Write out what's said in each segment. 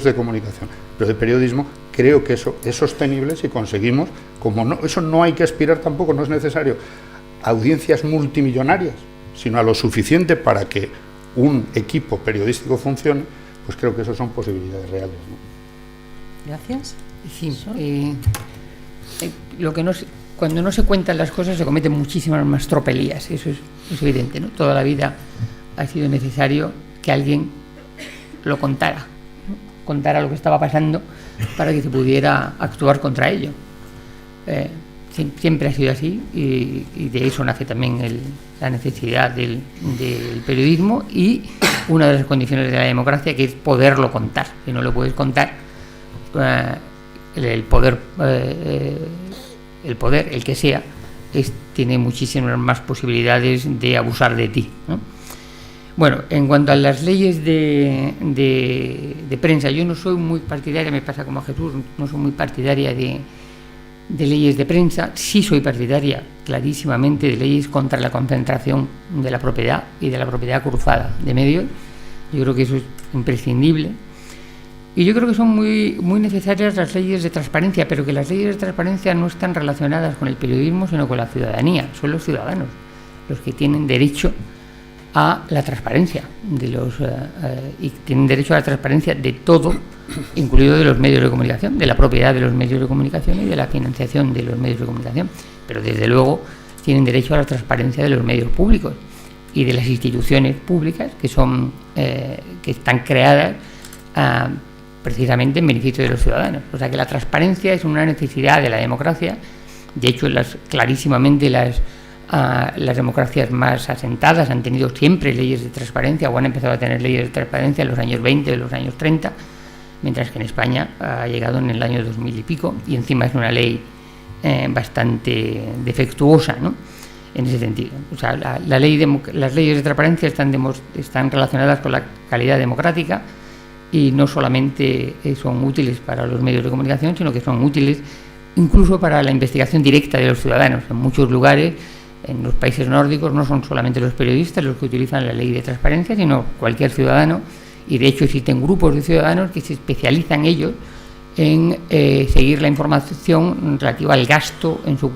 de comunicación, pero de periodismo, creo que eso es sostenible si conseguimos, eso no hay que aspirar tampoco, no es necesario a audiencias multimillonarias, sino a lo suficiente para que un equipo periodístico funcione, pues creo que eso son posibilidades reales, ¿no? Gracias. Sí, cuando no se cuentan las cosas se cometen muchísimas más tropelías, eso es evidente, ¿no? Toda la vida ha sido necesario que alguien lo contara, ¿no? Contara lo que estaba pasando para que se pudiera actuar contra ello. Siempre ha sido así y de eso nace también la necesidad del periodismo y una de las condiciones de la democracia, que es poderlo contar. Si no lo puedes contar, el poder, el que sea, tiene muchísimas más posibilidades de abusar de ti, ¿no? Bueno, en cuanto a las leyes de prensa, yo no soy muy partidaria, me pasa como a Jesús, no soy muy partidaria de leyes de prensa. Sí soy partidaria clarísimamente de leyes contra la concentración de la propiedad y de la propiedad cruzada de medios. Yo creo que eso es imprescindible. Y yo creo que son muy, muy necesarias las leyes de transparencia, pero que las leyes de transparencia no están relacionadas con el periodismo, sino con la ciudadanía. Son los ciudadanos los que tienen derecho a la transparencia y tienen derecho a la transparencia de todo, incluido de los medios de comunicación, de la propiedad de los medios de comunicación y de la financiación de los medios de comunicación, pero desde luego tienen derecho a la transparencia de los medios públicos y de las instituciones públicas que están creadas precisamente en beneficio de los ciudadanos. O sea que la transparencia es una necesidad de la democracia. De hecho, clarísimamente las democracias más asentadas han tenido siempre leyes de transparencia, o han empezado a tener leyes de transparencia en los años 20, en los años 30, mientras que en España ha llegado en el año 2000 y pico, y encima es una ley bastante defectuosa, ¿no?, en ese sentido. O sea, las leyes de transparencia están relacionadas con la calidad democrática y no solamente son útiles para los medios de comunicación, sino que son útiles incluso para la investigación directa de los ciudadanos. En muchos lugares, en los países nórdicos, no son solamente los periodistas los que utilizan la ley de transparencia, sino cualquier ciudadano, y de hecho existen grupos de ciudadanos que se especializan ellos en seguir la información relativa al gasto en su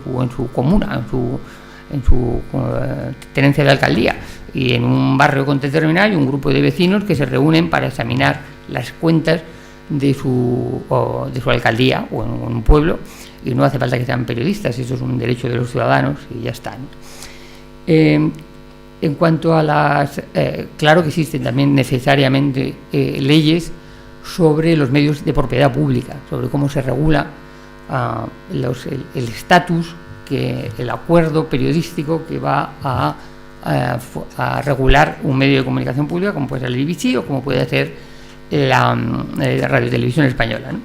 comuna, en su tenencia de alcaldía, y en un barrio determinado hay un grupo de vecinos que se reúnen para examinar las cuentas de su alcaldía o en un pueblo, y no hace falta que sean periodistas, eso es un derecho de los ciudadanos y ya está, ¿no? En cuanto a claro que existen también necesariamente leyes sobre los medios de propiedad pública, sobre cómo se regula el estatus, el acuerdo periodístico que va a regular un medio de comunicación pública, como puede ser el BBC o como puede ser la Radio Televisión Española, ¿no?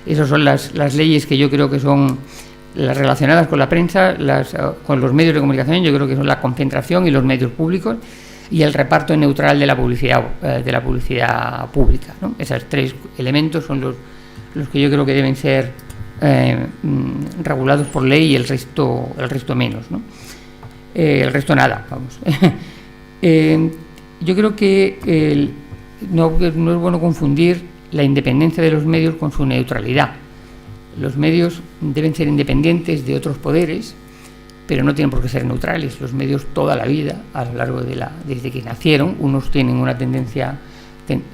Esas son las leyes que yo creo que son las relacionadas con la prensa, con los medios de comunicación. Yo creo que son la concentración y los medios públicos y el reparto neutral de la publicidad pública, ¿no? Esos tres elementos son los que yo creo que deben ser regulados por ley, y el resto menos, ¿no? El resto nada, vamos. Yo creo que no es bueno confundir la independencia de los medios con su neutralidad. Los medios deben ser independientes de otros poderes, pero no tienen por qué ser neutrales. Los medios toda la vida, a lo largo desde que nacieron, unos tienen una tendencia,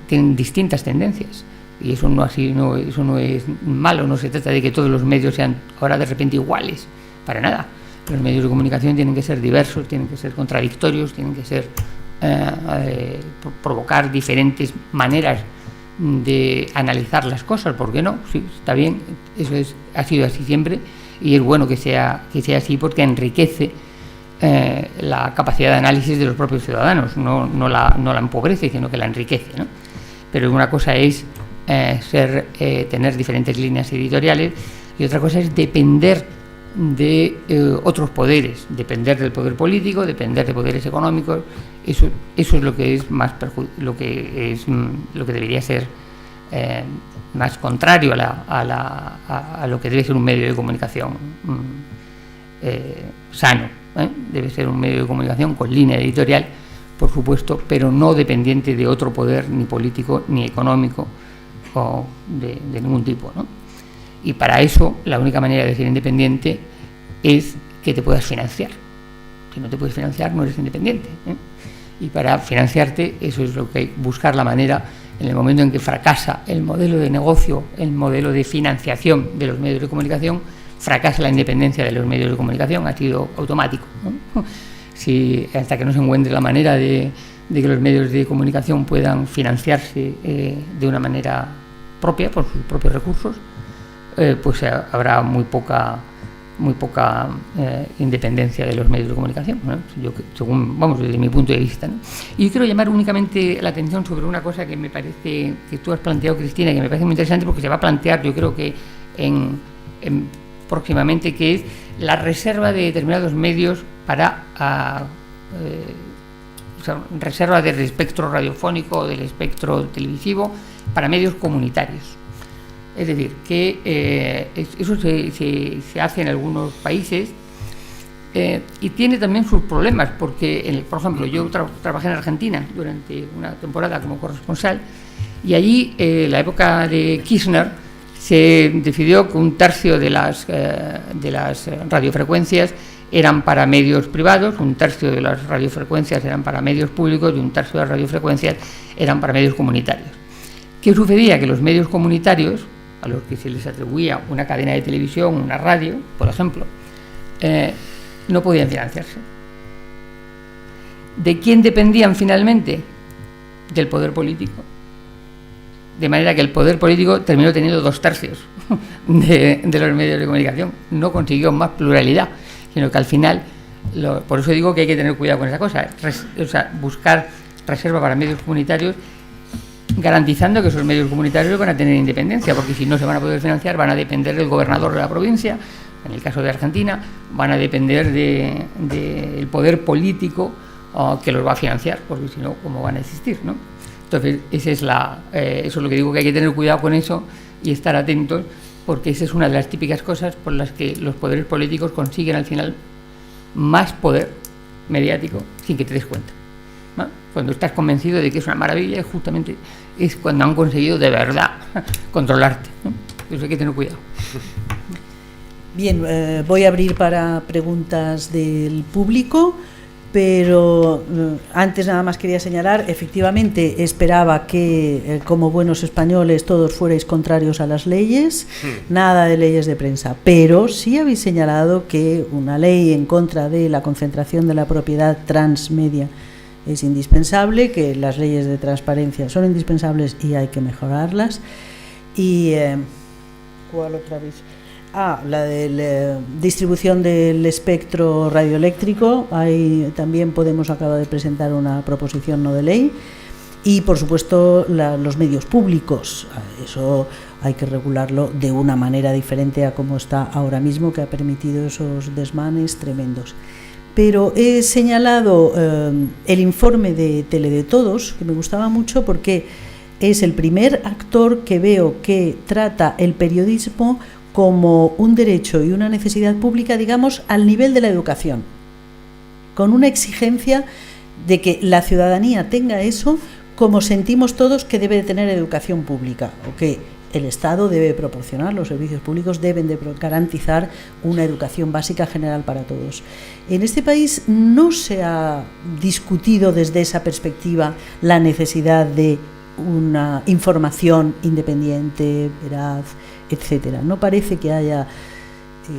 tienen distintas tendencias, y eso no es malo. No se trata de que todos los medios sean ahora de repente iguales, para nada. Los medios de comunicación tienen que ser diversos, tienen que ser contradictorios, tienen que ser provocar diferentes maneras de analizar las cosas. ¿Por qué no? Sí, está bien, eso ha sido así siempre, y es bueno que sea así, porque enriquece la capacidad de análisis de los propios ciudadanos, no la empobrece, sino que la enriquece, ¿no? Pero una cosa es tener diferentes líneas editoriales, y otra cosa es depender de otros poderes, depender del poder político, depender de poderes económicos. Eso es lo que es lo que debería ser más contrario a lo que debe ser un medio de comunicación sano, ¿eh? Debe ser un medio de comunicación con línea editorial, por supuesto, pero no dependiente de otro poder, ni político ni económico, o de ningún tipo, ¿no? Y para eso la única manera de ser independiente es que te puedas financiar. Si no te puedes financiar, no eres independiente, ¿eh? Y para financiarte, eso es lo que hay, buscar la manera. En el momento en que fracasa el modelo de negocio, el modelo de financiación de los medios de comunicación, fracasa la independencia de los medios de comunicación, ha sido automático, ¿no? Si, hasta que no se encuentre la manera de que los medios de comunicación puedan financiarse de una manera propia, por sus propios recursos, pues habrá muy poca independencia de los medios de comunicación, ¿no? Desde mi punto de vista, ¿no? Y yo quiero llamar únicamente la atención sobre una cosa que me parece que tú has planteado, Cristina, y que me parece muy interesante porque se va a plantear, yo creo que próximamente, que es la reserva de determinados medios para reserva del espectro radiofónico o del espectro televisivo para medios comunitarios. Es decir, que eso se hace en algunos países y tiene también sus problemas, porque, por ejemplo, yo trabajé en Argentina durante una temporada como corresponsal, y allí, en la época de Kirchner, se decidió que un tercio de las radiofrecuencias eran para medios privados, un tercio de las radiofrecuencias eran para medios públicos y un tercio de las radiofrecuencias eran para medios comunitarios. ¿Qué sucedía? Que los medios comunitarios, a los que se les atribuía una cadena de televisión, una radio, por ejemplo, no podían financiarse. ¿De quién dependían finalmente? Del poder político. De manera que el poder político terminó teniendo 2/3 de los medios de comunicación. No consiguió más pluralidad, sino que al final, por eso digo que hay que tener cuidado con esa cosa, buscar reserva para medios comunitarios, garantizando que esos medios comunitarios van a tener independencia, porque si no se van a poder financiar, van a depender del gobernador de la provincia, en el caso de Argentina, van a depender del poder político que los va a financiar, porque si no, ¿cómo van a existir, no? Entonces, eso es lo que digo, que hay que tener cuidado con eso y estar atentos, porque esa es una de las típicas cosas por las que los poderes políticos consiguen al final más poder mediático sin que te des cuenta, ¿no? Cuando estás convencido de que es una maravilla, justamente es cuando han conseguido de verdad controlarte, ¿no? Entonces hay que tener cuidado. Bien, voy a abrir para preguntas del público, pero antes nada más quería señalar, efectivamente esperaba que como buenos españoles todos fuerais contrarios a las leyes, nada de leyes de prensa, pero sí habéis señalado que una ley en contra de la concentración de la propiedad transmedia es indispensable, que las leyes de transparencia son indispensables y hay que mejorarlas. Y ¿cuál otra vez? La de la distribución del espectro radioeléctrico. Ahí también Podemos acaba de presentar una proposición no de ley. Y por supuesto los medios públicos, eso hay que regularlo de una manera diferente a como está ahora mismo, que ha permitido esos desmanes tremendos. Pero he señalado el informe de Tele de Todos, que me gustaba mucho porque es el primer actor que veo que trata el periodismo como un derecho y una necesidad pública, digamos, al nivel de la educación, con una exigencia de que la ciudadanía tenga eso como sentimos todos que debe de tener educación pública, o que el Estado debe proporcionar, los servicios públicos deben de garantizar una educación básica general para todos. En este país no se ha discutido desde esa perspectiva la necesidad de una información independiente, veraz, etcétera. No parece que haya...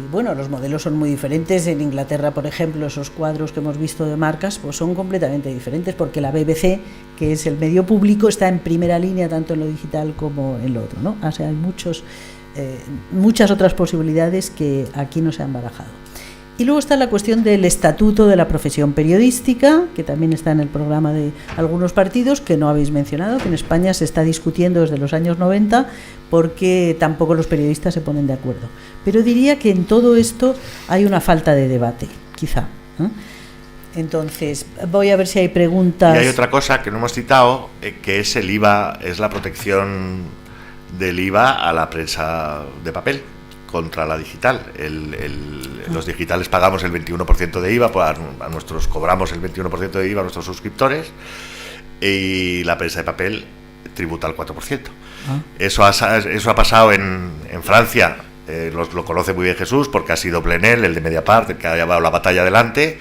Bueno, los modelos son muy diferentes. En Inglaterra, por ejemplo, esos cuadros que hemos visto de marcas pues son completamente diferentes, porque la BBC, que es el medio público, está en primera línea tanto en lo digital como en lo otro, ¿no? O sea, hay muchas otras posibilidades que aquí no se han barajado. Y luego está la cuestión del estatuto de la profesión periodística, que también está en el programa de algunos partidos, que no habéis mencionado, que en España se está discutiendo desde los años 90, porque tampoco los periodistas se ponen de acuerdo. Pero diría que en todo esto hay una falta de debate, quizá, ¿no? Entonces, voy a ver si hay preguntas. Y hay otra cosa que no hemos citado, que es el IVA, es la protección del IVA a la prensa de papel contra la digital. Los digitales pagamos el 21% de IVA, cobramos el 21% de IVA a nuestros suscriptores, y la prensa de papel tributa al 4%. Eso ha pasado en Francia. Lo conoce muy bien Jesús porque ha sido Plenel, el de Mediapart, el que ha llevado la batalla adelante.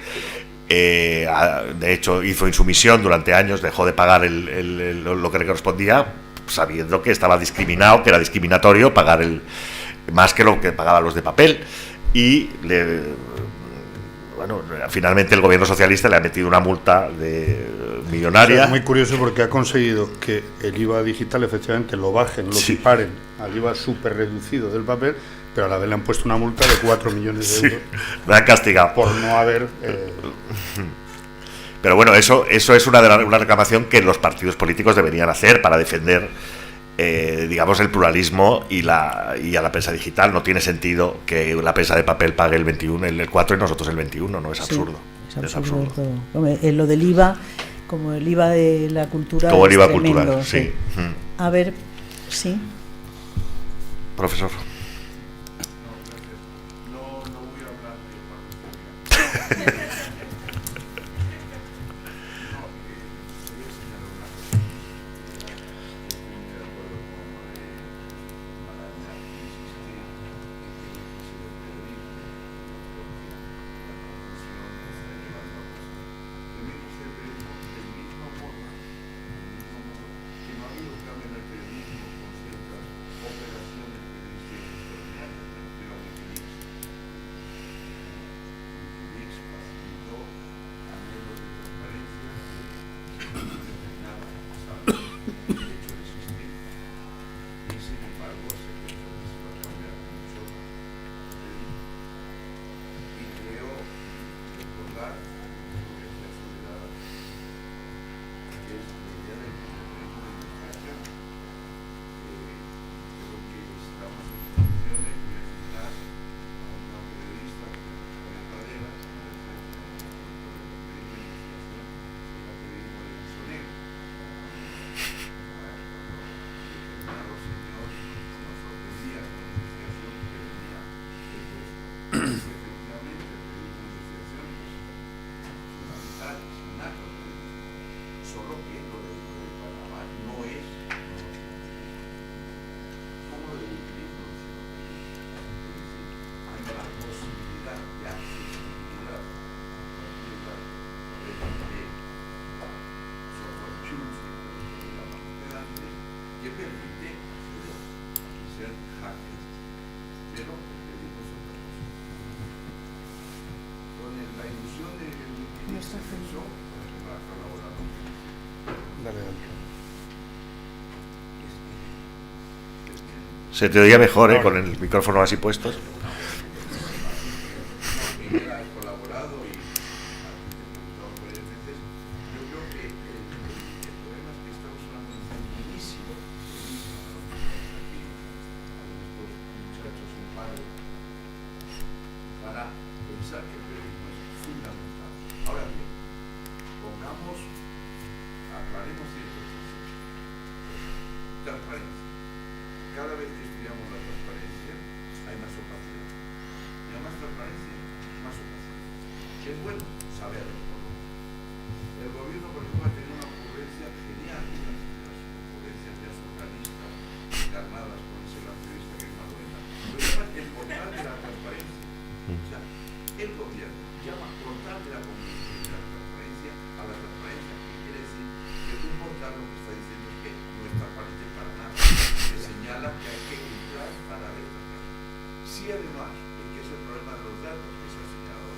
De hecho, hizo insumisión durante años, dejó de pagar lo que le correspondía, sabiendo que estaba discriminado, que era discriminatorio pagar más que lo que pagaban los de papel. Y finalmente el gobierno socialista le ha metido una multa millonaria. O sea, es muy curioso porque ha conseguido que el IVA digital efectivamente lo bajen, lo equiparen al IVA súper reducido del papel, pero a la vez le han puesto una multa de 4 millones de euros. Le han castigado. Por no haber... Pero bueno, eso es una reclamación que los partidos políticos deberían hacer para defender, digamos, el pluralismo y a la prensa digital. No tiene sentido que la prensa de papel pague el 21, el 4 y nosotros el 21, ¿no? Es absurdo. Es absurdo. Hombre, lo del IVA, como el IVA de la cultura. Como el IVA tremendo, cultural, sí. A ver, sí. Profesor. No voy a hablar de Se te oía mejor, con el micrófono así puestos. Sí, además, el que es el problema de los datos que se ha señalado.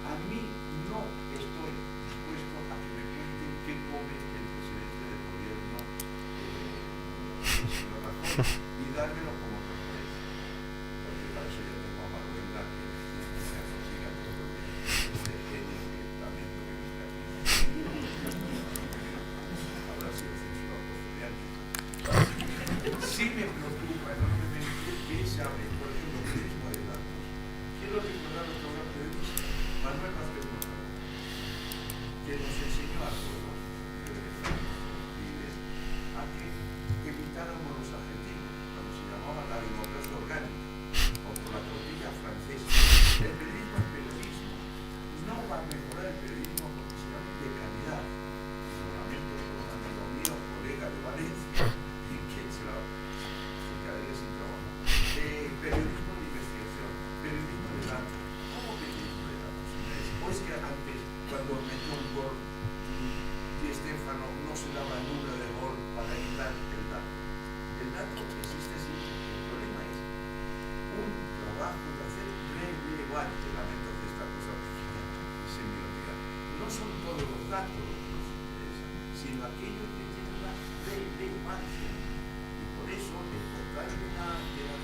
A mí antes, cuando metió un gol, Di Stéfano no se daba el número de gol para evitar el dato. El dato existe siempre. El problema es un trabajo de hacer relevante la método de esta cosa semiótica. No son todos los datos los que nos interesan, sino aquellos que tienen la relevancia. Y por eso el portal de la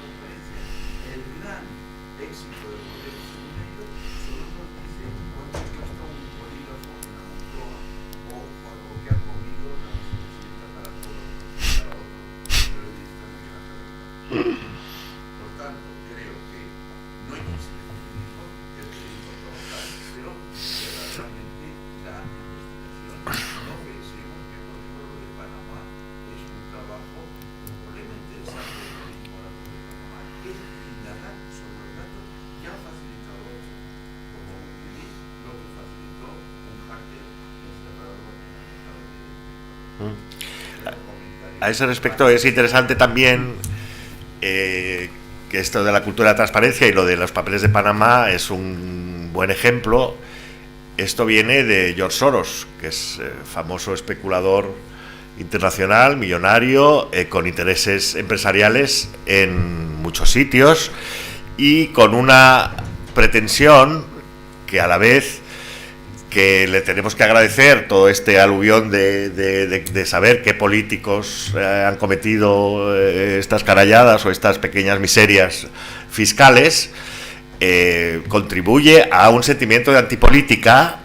transparencia, el gran éxito del modelo segmento, solo nos dice cuánto cuesta un polígrafo en la Moncloa o cuánto que ha comido la vicepresidenta para todos para otros periodistas de la televisión. Por tanto, creo que no existe el periodismo como tal, pero verdaderamente la investigación, no pensemos que por ejemplo lo de Panamá es un trabajo, un problema interesante del periodismo de Panamá, es indagar sobre los datos que han facilitado otros, como Wikileaks, lo que facilitó un hacker encerrado en el estado de A ese respecto es interesante también que esto de la cultura de la transparencia y lo de los papeles de Panamá es un buen ejemplo. Esto viene de George Soros, que es famoso especulador internacional, millonario, con intereses empresariales en muchos sitios y con una pretensión que a la vez que le tenemos que agradecer todo este aluvión de saber qué políticos han cometido estas caralladas o estas pequeñas miserias fiscales, contribuye a un sentimiento de antipolítica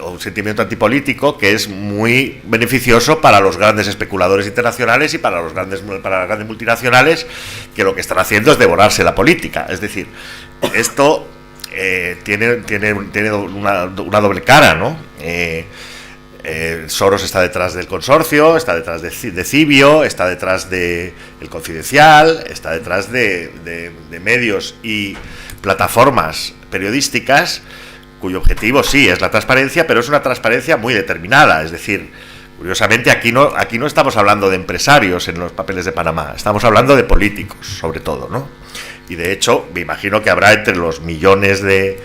un sentimiento antipolítico que es muy beneficioso para los grandes especuladores internacionales y para las grandes multinacionales, que lo que están haciendo es devorarse la política. Es decir, esto tiene una doble cara, ¿no? Soros está detrás del consorcio, está detrás de Cibio, está detrás de El Confidencial, está detrás de medios y plataformas periodísticas cuyo objetivo sí es la transparencia, pero es una transparencia muy determinada. Es decir, curiosamente aquí no estamos hablando de empresarios en los papeles de Panamá, estamos hablando de políticos, sobre todo, ¿no? Y de hecho, me imagino que habrá entre los millones de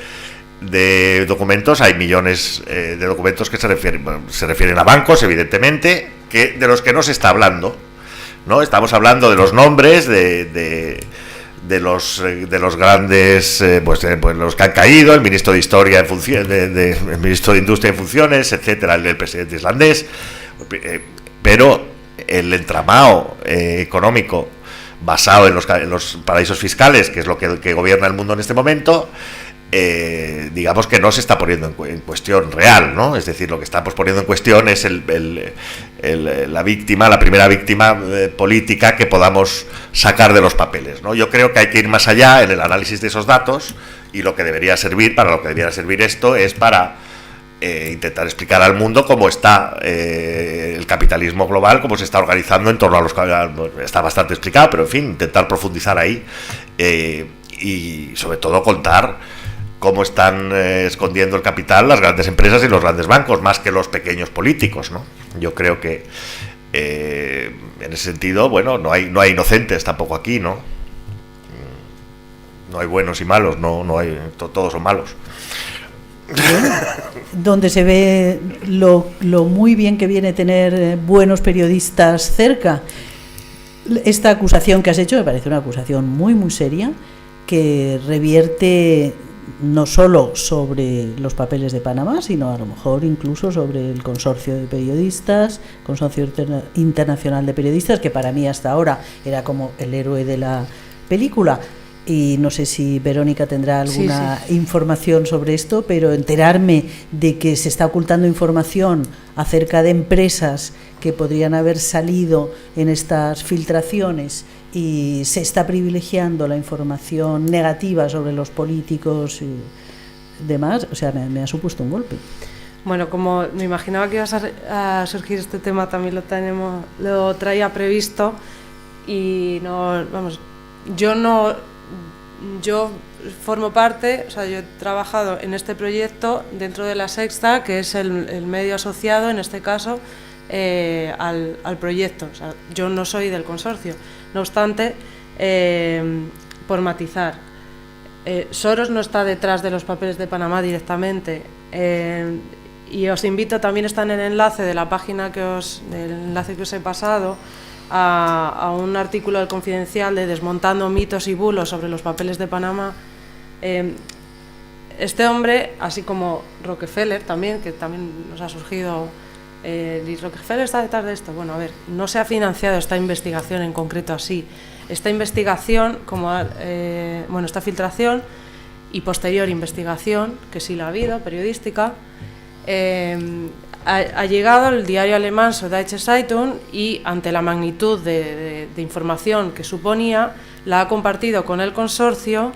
documentos, hay millones de documentos que se refieren a bancos, evidentemente, de los que no se está hablando, ¿no? Estamos hablando de los nombres de los grandes, pues los que han caído, el ministro de Historia en función, el ministro de Industria en funciones, etcétera, el presidente islandés, pero el entramado económico basado en los paraísos fiscales, que es lo que gobierna el mundo en este momento, digamos que no se está poniendo en cuestión real, ¿no? Es decir, lo que estamos poniendo en cuestión es la primera víctima política que podamos sacar de los papeles, ¿no? Yo creo que hay que ir más allá en el análisis de esos datos, y lo que debería servir esto es para intentar explicar al mundo cómo está el capitalismo global, cómo se está organizando en torno a los... Está bastante explicado, pero en fin, intentar profundizar ahí y sobre todo contar cómo están escondiendo el capital las grandes empresas y los grandes bancos, más que los pequeños políticos, ¿no? Yo creo que en ese sentido, bueno, no hay inocentes tampoco aquí, ¿no? No hay buenos y malos, no hay, todos son malos. Donde se ve lo muy bien que viene tener buenos periodistas cerca. Esta acusación que has hecho me parece una acusación muy, muy seria, que revierte no solo sobre los papeles de Panamá, sino a lo mejor incluso sobre el consorcio de periodistas, consorcio internacional de periodistas, que para mí hasta ahora era como el héroe de la película. Y no sé si Verónica tendrá alguna información sobre esto, pero enterarme de que se está ocultando información acerca de empresas que podrían haber salido en estas filtraciones y se está privilegiando la información negativa sobre los políticos y demás, o sea, me ha supuesto un golpe. Bueno, como me imaginaba que iba a surgir este tema, también lo traía previsto y yo formo parte, o sea, yo he trabajado en este proyecto dentro de La Sexta, que es el medio asociado, en este caso, al proyecto. O sea, yo no soy del consorcio. No obstante, por matizar, Soros no está detrás de los papeles de Panamá directamente, y os invito, también está en el enlace de la página del enlace que os he pasado, a un artículo del Confidencial de Desmontando mitos y bulos sobre los papeles de Panamá. Este hombre, así como Rockefeller también, que también nos ha surgido, y Rockefeller está detrás de esto. Bueno, a ver, no se ha financiado esta investigación en concreto así. Esta investigación, esta filtración y posterior investigación, que sí la ha habido, periodística, ha llegado el diario alemán Süddeutsche Zeitung y, ante la magnitud de información que suponía, la ha compartido con el consorcio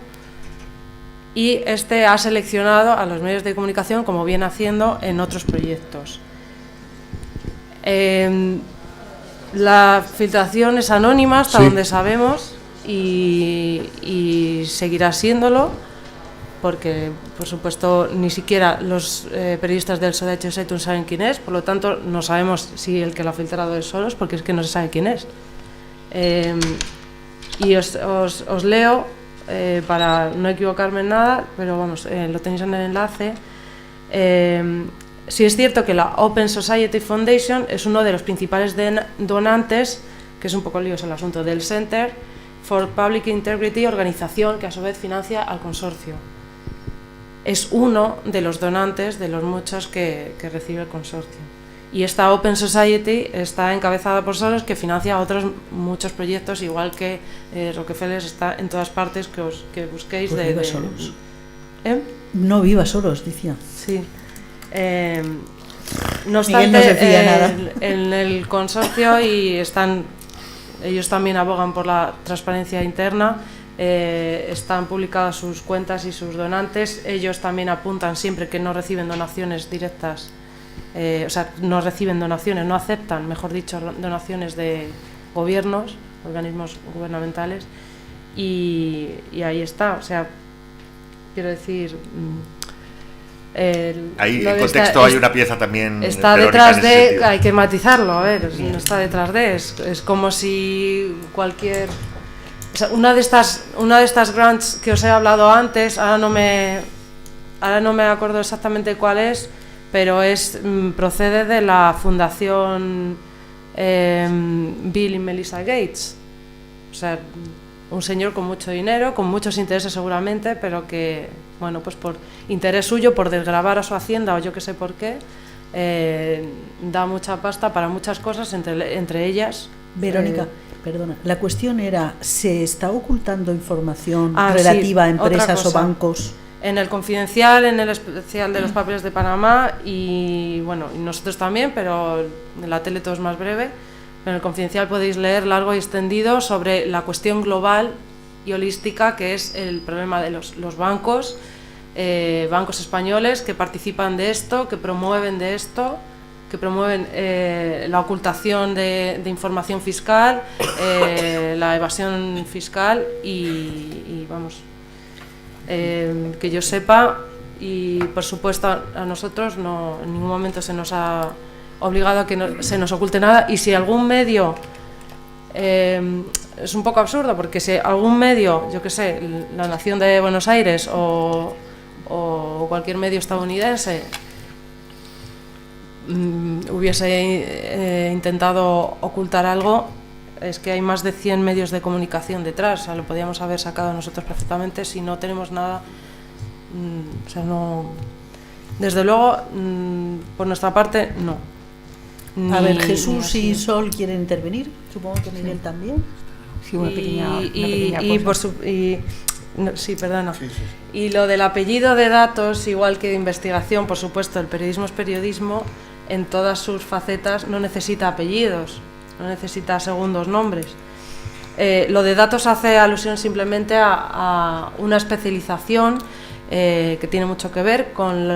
y este ha seleccionado a los medios de comunicación, como viene haciendo en otros proyectos. La filtración es anónima hasta donde sabemos y seguirá siéndolo, porque, por supuesto, ni siquiera los periodistas del Süddeutsche Zeitung saben quién es, por lo tanto no sabemos si el que lo ha filtrado es Soros, porque es que no se sabe quién es. Y os leo, para no equivocarme en nada, pero vamos, lo tenéis en el enlace. Sí es cierto que la Open Society Foundation es uno de los principales donantes, que es un poco líos el asunto, del Center for Public Integrity, organización que a su vez financia al consorcio. Es uno de los donantes de los muchos que recibe el consorcio. Y esta Open Society está encabezada por Soros, que financia otros muchos proyectos, igual que Rockefeller está en todas partes que busquéis. Pues viva Soros. No viva Soros, decía. Sí. No obstante, en el consorcio ellos también abogan por la transparencia interna, están publicadas sus cuentas y sus donantes. Ellos también apuntan siempre que no reciben donaciones directas, no reciben donaciones, no aceptan, mejor dicho, donaciones de gobiernos, organismos gubernamentales, y ahí está, quiero decir... ahí en contexto hay una pieza también está detrás de, hay que matizarlo, a ver, no está detrás de, es como si cualquier, una de estas grants que os he hablado antes, ahora no me acuerdo exactamente cuál es, pero procede de la fundación Bill y Melissa Gates, un señor con mucho dinero, con muchos intereses seguramente, pero que, bueno, pues por interés suyo, por desgravar a su hacienda o yo que sé por qué, da mucha pasta para muchas cosas, entre ellas... Verónica, perdona, la cuestión era, ¿se está ocultando información relativa a empresas o bancos? En el Confidencial, en el especial de los papeles de Panamá, y bueno, y nosotros también, pero en la tele todo es más breve. En el Confidencial podéis leer largo y extendido sobre la cuestión global y holística, que es el problema de los bancos, bancos españoles que participan de esto, que promueven la ocultación de información fiscal, la evasión fiscal y vamos, que yo sepa, y por supuesto a nosotros no, en ningún momento se nos ha obligado a que se nos oculte nada. Y si algún medio, es un poco absurdo, porque si algún medio, yo que sé, La Nación de Buenos Aires o cualquier medio estadounidense hubiese intentado ocultar algo, es que hay más de 100 medios de comunicación detrás, lo podíamos haber sacado nosotros perfectamente. Si no tenemos nada, no, desde luego, por nuestra parte, no. A ver, Jesús y Sol quieren intervenir, supongo que Miguel también. Sí, una pequeña cosa. Sí, perdona. Sí. Y lo del apellido de datos, igual que de investigación, por supuesto, el periodismo es periodismo en todas sus facetas, no necesita apellidos, no necesita segundos nombres. Lo de datos hace alusión simplemente a una especialización que tiene mucho que ver con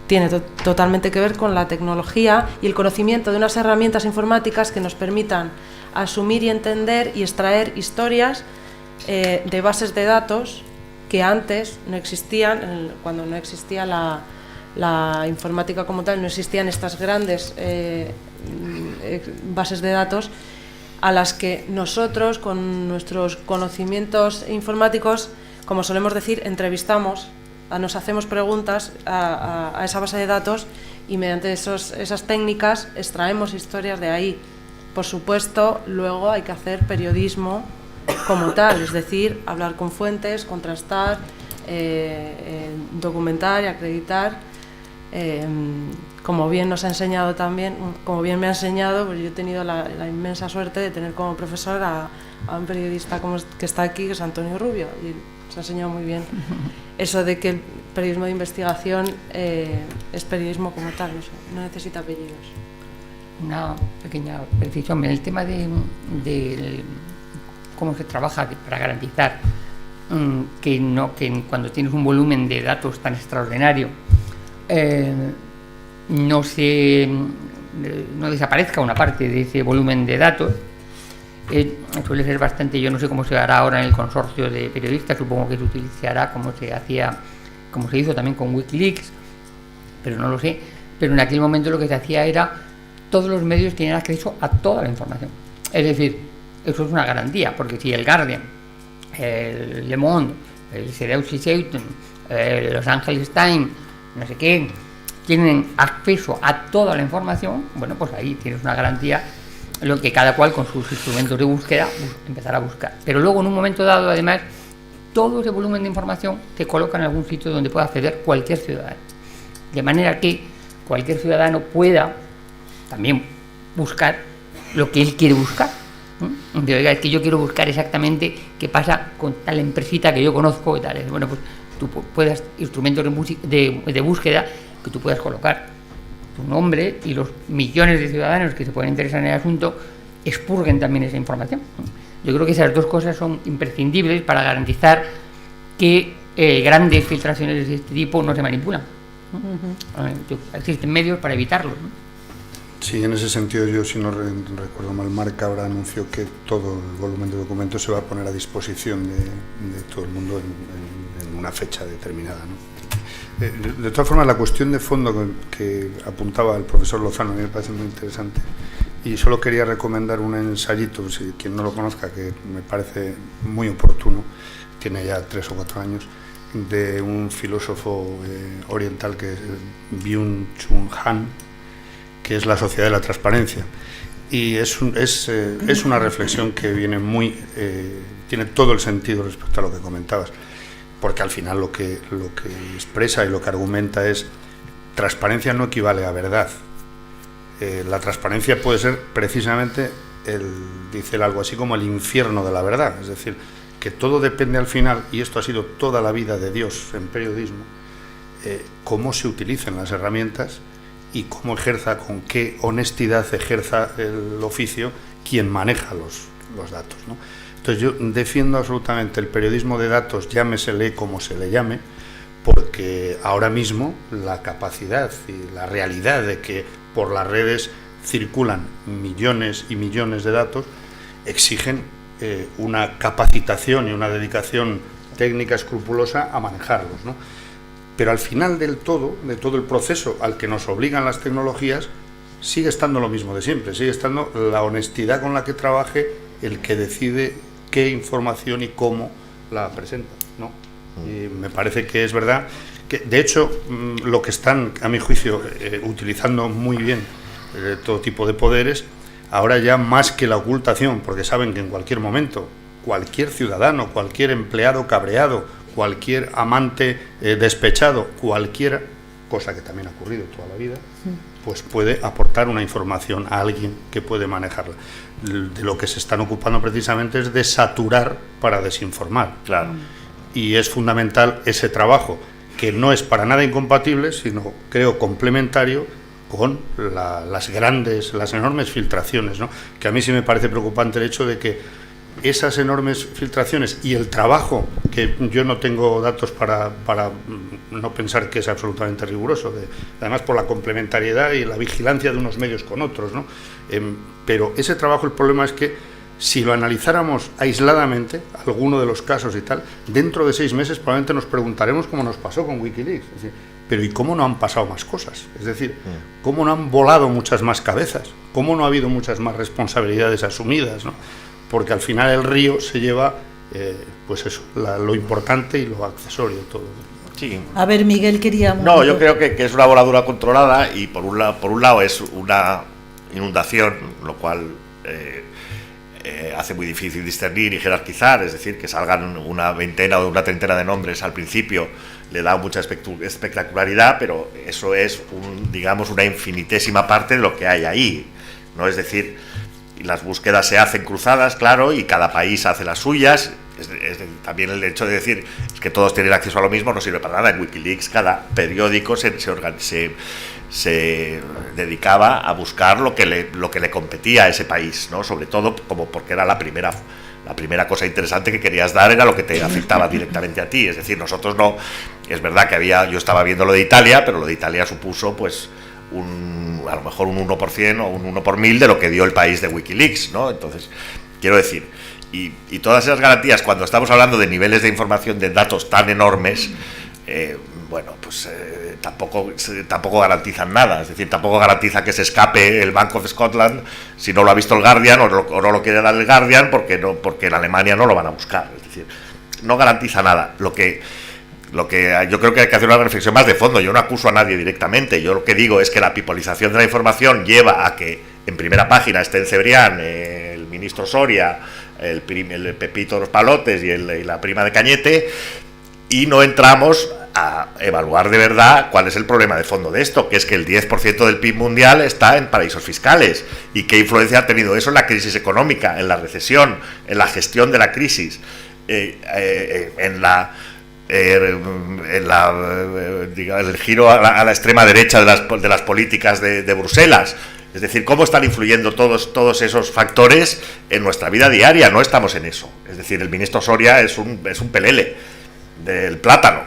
tiene totalmente que ver con la tecnología y el conocimiento de unas herramientas informáticas que nos permitan asumir y entender y extraer historias de bases de datos que antes no existían, cuando no existía la informática como tal, no existían estas grandes bases de datos a las que nosotros, con nuestros conocimientos informáticos, como solemos decir, entrevistamos, nos hacemos preguntas a esa base de datos y mediante esas técnicas extraemos historias de ahí. Por supuesto, luego hay que hacer periodismo como tal, es decir, hablar con fuentes, contrastar, documentar y acreditar. Como bien nos ha enseñado también, como bien me ha enseñado, pues yo he tenido la inmensa suerte de tener como profesor a un periodista que está aquí, que es Antonio Rubio, y nos ha enseñado muy bien eso de que el periodismo de investigación es periodismo como tal, no necesita apellidos. Una pequeña precisión en el tema de cómo se trabaja para garantizar que cuando tienes un volumen de datos tan extraordinario no desaparezca una parte de ese volumen de datos. Suele ser bastante, yo no sé cómo se hará ahora en el consorcio de periodistas, supongo que se utilizará como se hizo también con Wikileaks, pero no lo sé. Pero en aquel momento lo que se hacía era, todos los medios tenían acceso a toda la información. Es decir, eso es una garantía, porque si el Guardian, el Le Monde, el Seyton, Los Angeles Times, no sé qué, tienen acceso a toda la información, bueno, pues ahí tienes una garantía, lo que cada cual con sus instrumentos de búsqueda empezará a buscar. Pero luego, en un momento dado, además, todo ese volumen de información se coloca en algún sitio donde pueda acceder cualquier ciudadano, de manera que cualquier ciudadano pueda también buscar lo que él quiere buscar. De, oiga, es que yo quiero buscar exactamente qué pasa con tal empresita que yo conozco y tal. Bueno, pues tú puedas, instrumentos de búsqueda que tú puedas colocar tu nombre, y los millones de ciudadanos que se pueden interesar en el asunto expurguen también esa información. Yo creo que esas dos cosas son imprescindibles para garantizar que grandes filtraciones de este tipo no se manipulan. Existen medios para evitarlo. Sí, en ese sentido, yo, si no recuerdo mal, Marca ahora anunció que todo el volumen de documentos se va a poner a disposición de todo el mundo en una fecha determinada, ¿no? De todas formas, la cuestión de fondo que apuntaba el profesor Lozano a mí me parece muy interesante, y solo quería recomendar un ensayito, si quien no lo conozca, que me parece muy oportuno, tiene ya 3 o 4 años, de un filósofo oriental que es Byung-Chul Han, que es La sociedad de la transparencia, y es una reflexión que viene tiene todo el sentido respecto a lo que comentabas, porque al final lo que expresa y lo que argumenta es: transparencia no equivale a verdad. La transparencia puede ser precisamente, dice algo así como el infierno de la verdad, es decir, que todo depende al final, y esto ha sido toda la vida de Dios en periodismo, cómo se utilicen las herramientas y cómo ejerza, con qué honestidad ejerza el oficio quien maneja los datos, ¿no? Entonces yo defiendo absolutamente el periodismo de datos, llámesele como se le llame, porque ahora mismo la capacidad y la realidad de que por las redes circulan millones y millones de datos exigen una capacitación y una dedicación técnica escrupulosa a manejarlos, ¿no? Pero al final de todo el proceso al que nos obligan las tecnologías, sigue estando lo mismo de siempre, sigue estando la honestidad con la que trabaje el que decide qué información y cómo la presenta, ¿no? Y me parece que es verdad que, de hecho, lo que están, a mi juicio, utilizando muy bien todo tipo de poderes, ahora ya más que la ocultación, porque saben que en cualquier momento cualquier ciudadano, cualquier empleado cabreado, cualquier amante despechado, cualquier cosa que también ha ocurrido toda la vida, pues puede aportar una información a alguien que puede manejarla. De lo que se están ocupando precisamente es de saturar para desinformar. Claro. Y es fundamental ese trabajo, que no es para nada incompatible, sino creo complementario con las enormes filtraciones, ¿no? Que a mí sí me parece preocupante el hecho de que esas enormes filtraciones y el trabajo, que yo no tengo datos para no pensar que es absolutamente riguroso, además por la complementariedad y la vigilancia de unos medios con otros, ¿no? Pero ese trabajo, el problema es que si lo analizáramos aisladamente, alguno de los casos y tal, dentro de 6 meses probablemente nos preguntaremos cómo nos pasó con Wikileaks. Es decir, pero ¿y cómo no han pasado más cosas? Es decir, ¿cómo no han volado muchas más cabezas? ¿Cómo no ha habido muchas más responsabilidades asumidas, ¿no? Porque al final el río se lleva pues eso, lo importante y lo accesorio todo. Sí. A ver, Miguel quería... No, yo creo que es una voladura controlada y por un lado es una inundación, lo cual hace muy difícil discernir y jerarquizar, es decir, que salgan una veintena o una treintena de nombres al principio le da mucha espectacularidad, pero eso es digamos una infinitésima parte de lo que hay ahí, ¿no? Es decir, las búsquedas se hacen cruzadas, claro, y cada país hace las suyas. También el hecho de decir que todos tienen acceso a lo mismo no sirve para nada. En Wikileaks cada periódico se dedicaba a buscar lo que le competía a ese país, ¿no? Sobre todo como porque era la primera cosa interesante que querías dar, era lo que te afectaba directamente a ti. Es decir, nosotros no, es verdad que yo estaba viendo lo de Italia, pero lo de Italia supuso pues a lo mejor un 1% o un 1 por 1000 de lo que dio el país de Wikileaks, ¿no? Entonces, quiero decir, y todas esas garantías, cuando estamos hablando de niveles de información, de datos tan enormes, bueno, pues tampoco garantizan nada. Es decir, tampoco garantiza que se escape el Bank of Scotland si no lo ha visto el Guardian o no lo quiere dar el Guardian porque en Alemania no lo van a buscar. Es decir, no garantiza nada. Lo que yo creo que hay que hacer una reflexión más de fondo. Yo no acuso a nadie directamente. Yo lo que digo es que la pipolización de la información lleva a que en primera página estén Cebrián, el ministro Soria, el Pepito de los Palotes y la prima de Cañete, y no entramos a evaluar de verdad cuál es el problema de fondo de esto, que es que el 10% del PIB mundial está en paraísos fiscales. ¿Y qué influencia ha tenido eso en la crisis económica, en la recesión, en la gestión de la crisis, en el giro a la extrema derecha de las políticas de Bruselas? Es decir, cómo están influyendo todos esos factores en nuestra vida diaria. No estamos en eso. Es decir, el ministro Soria es un pelele del plátano.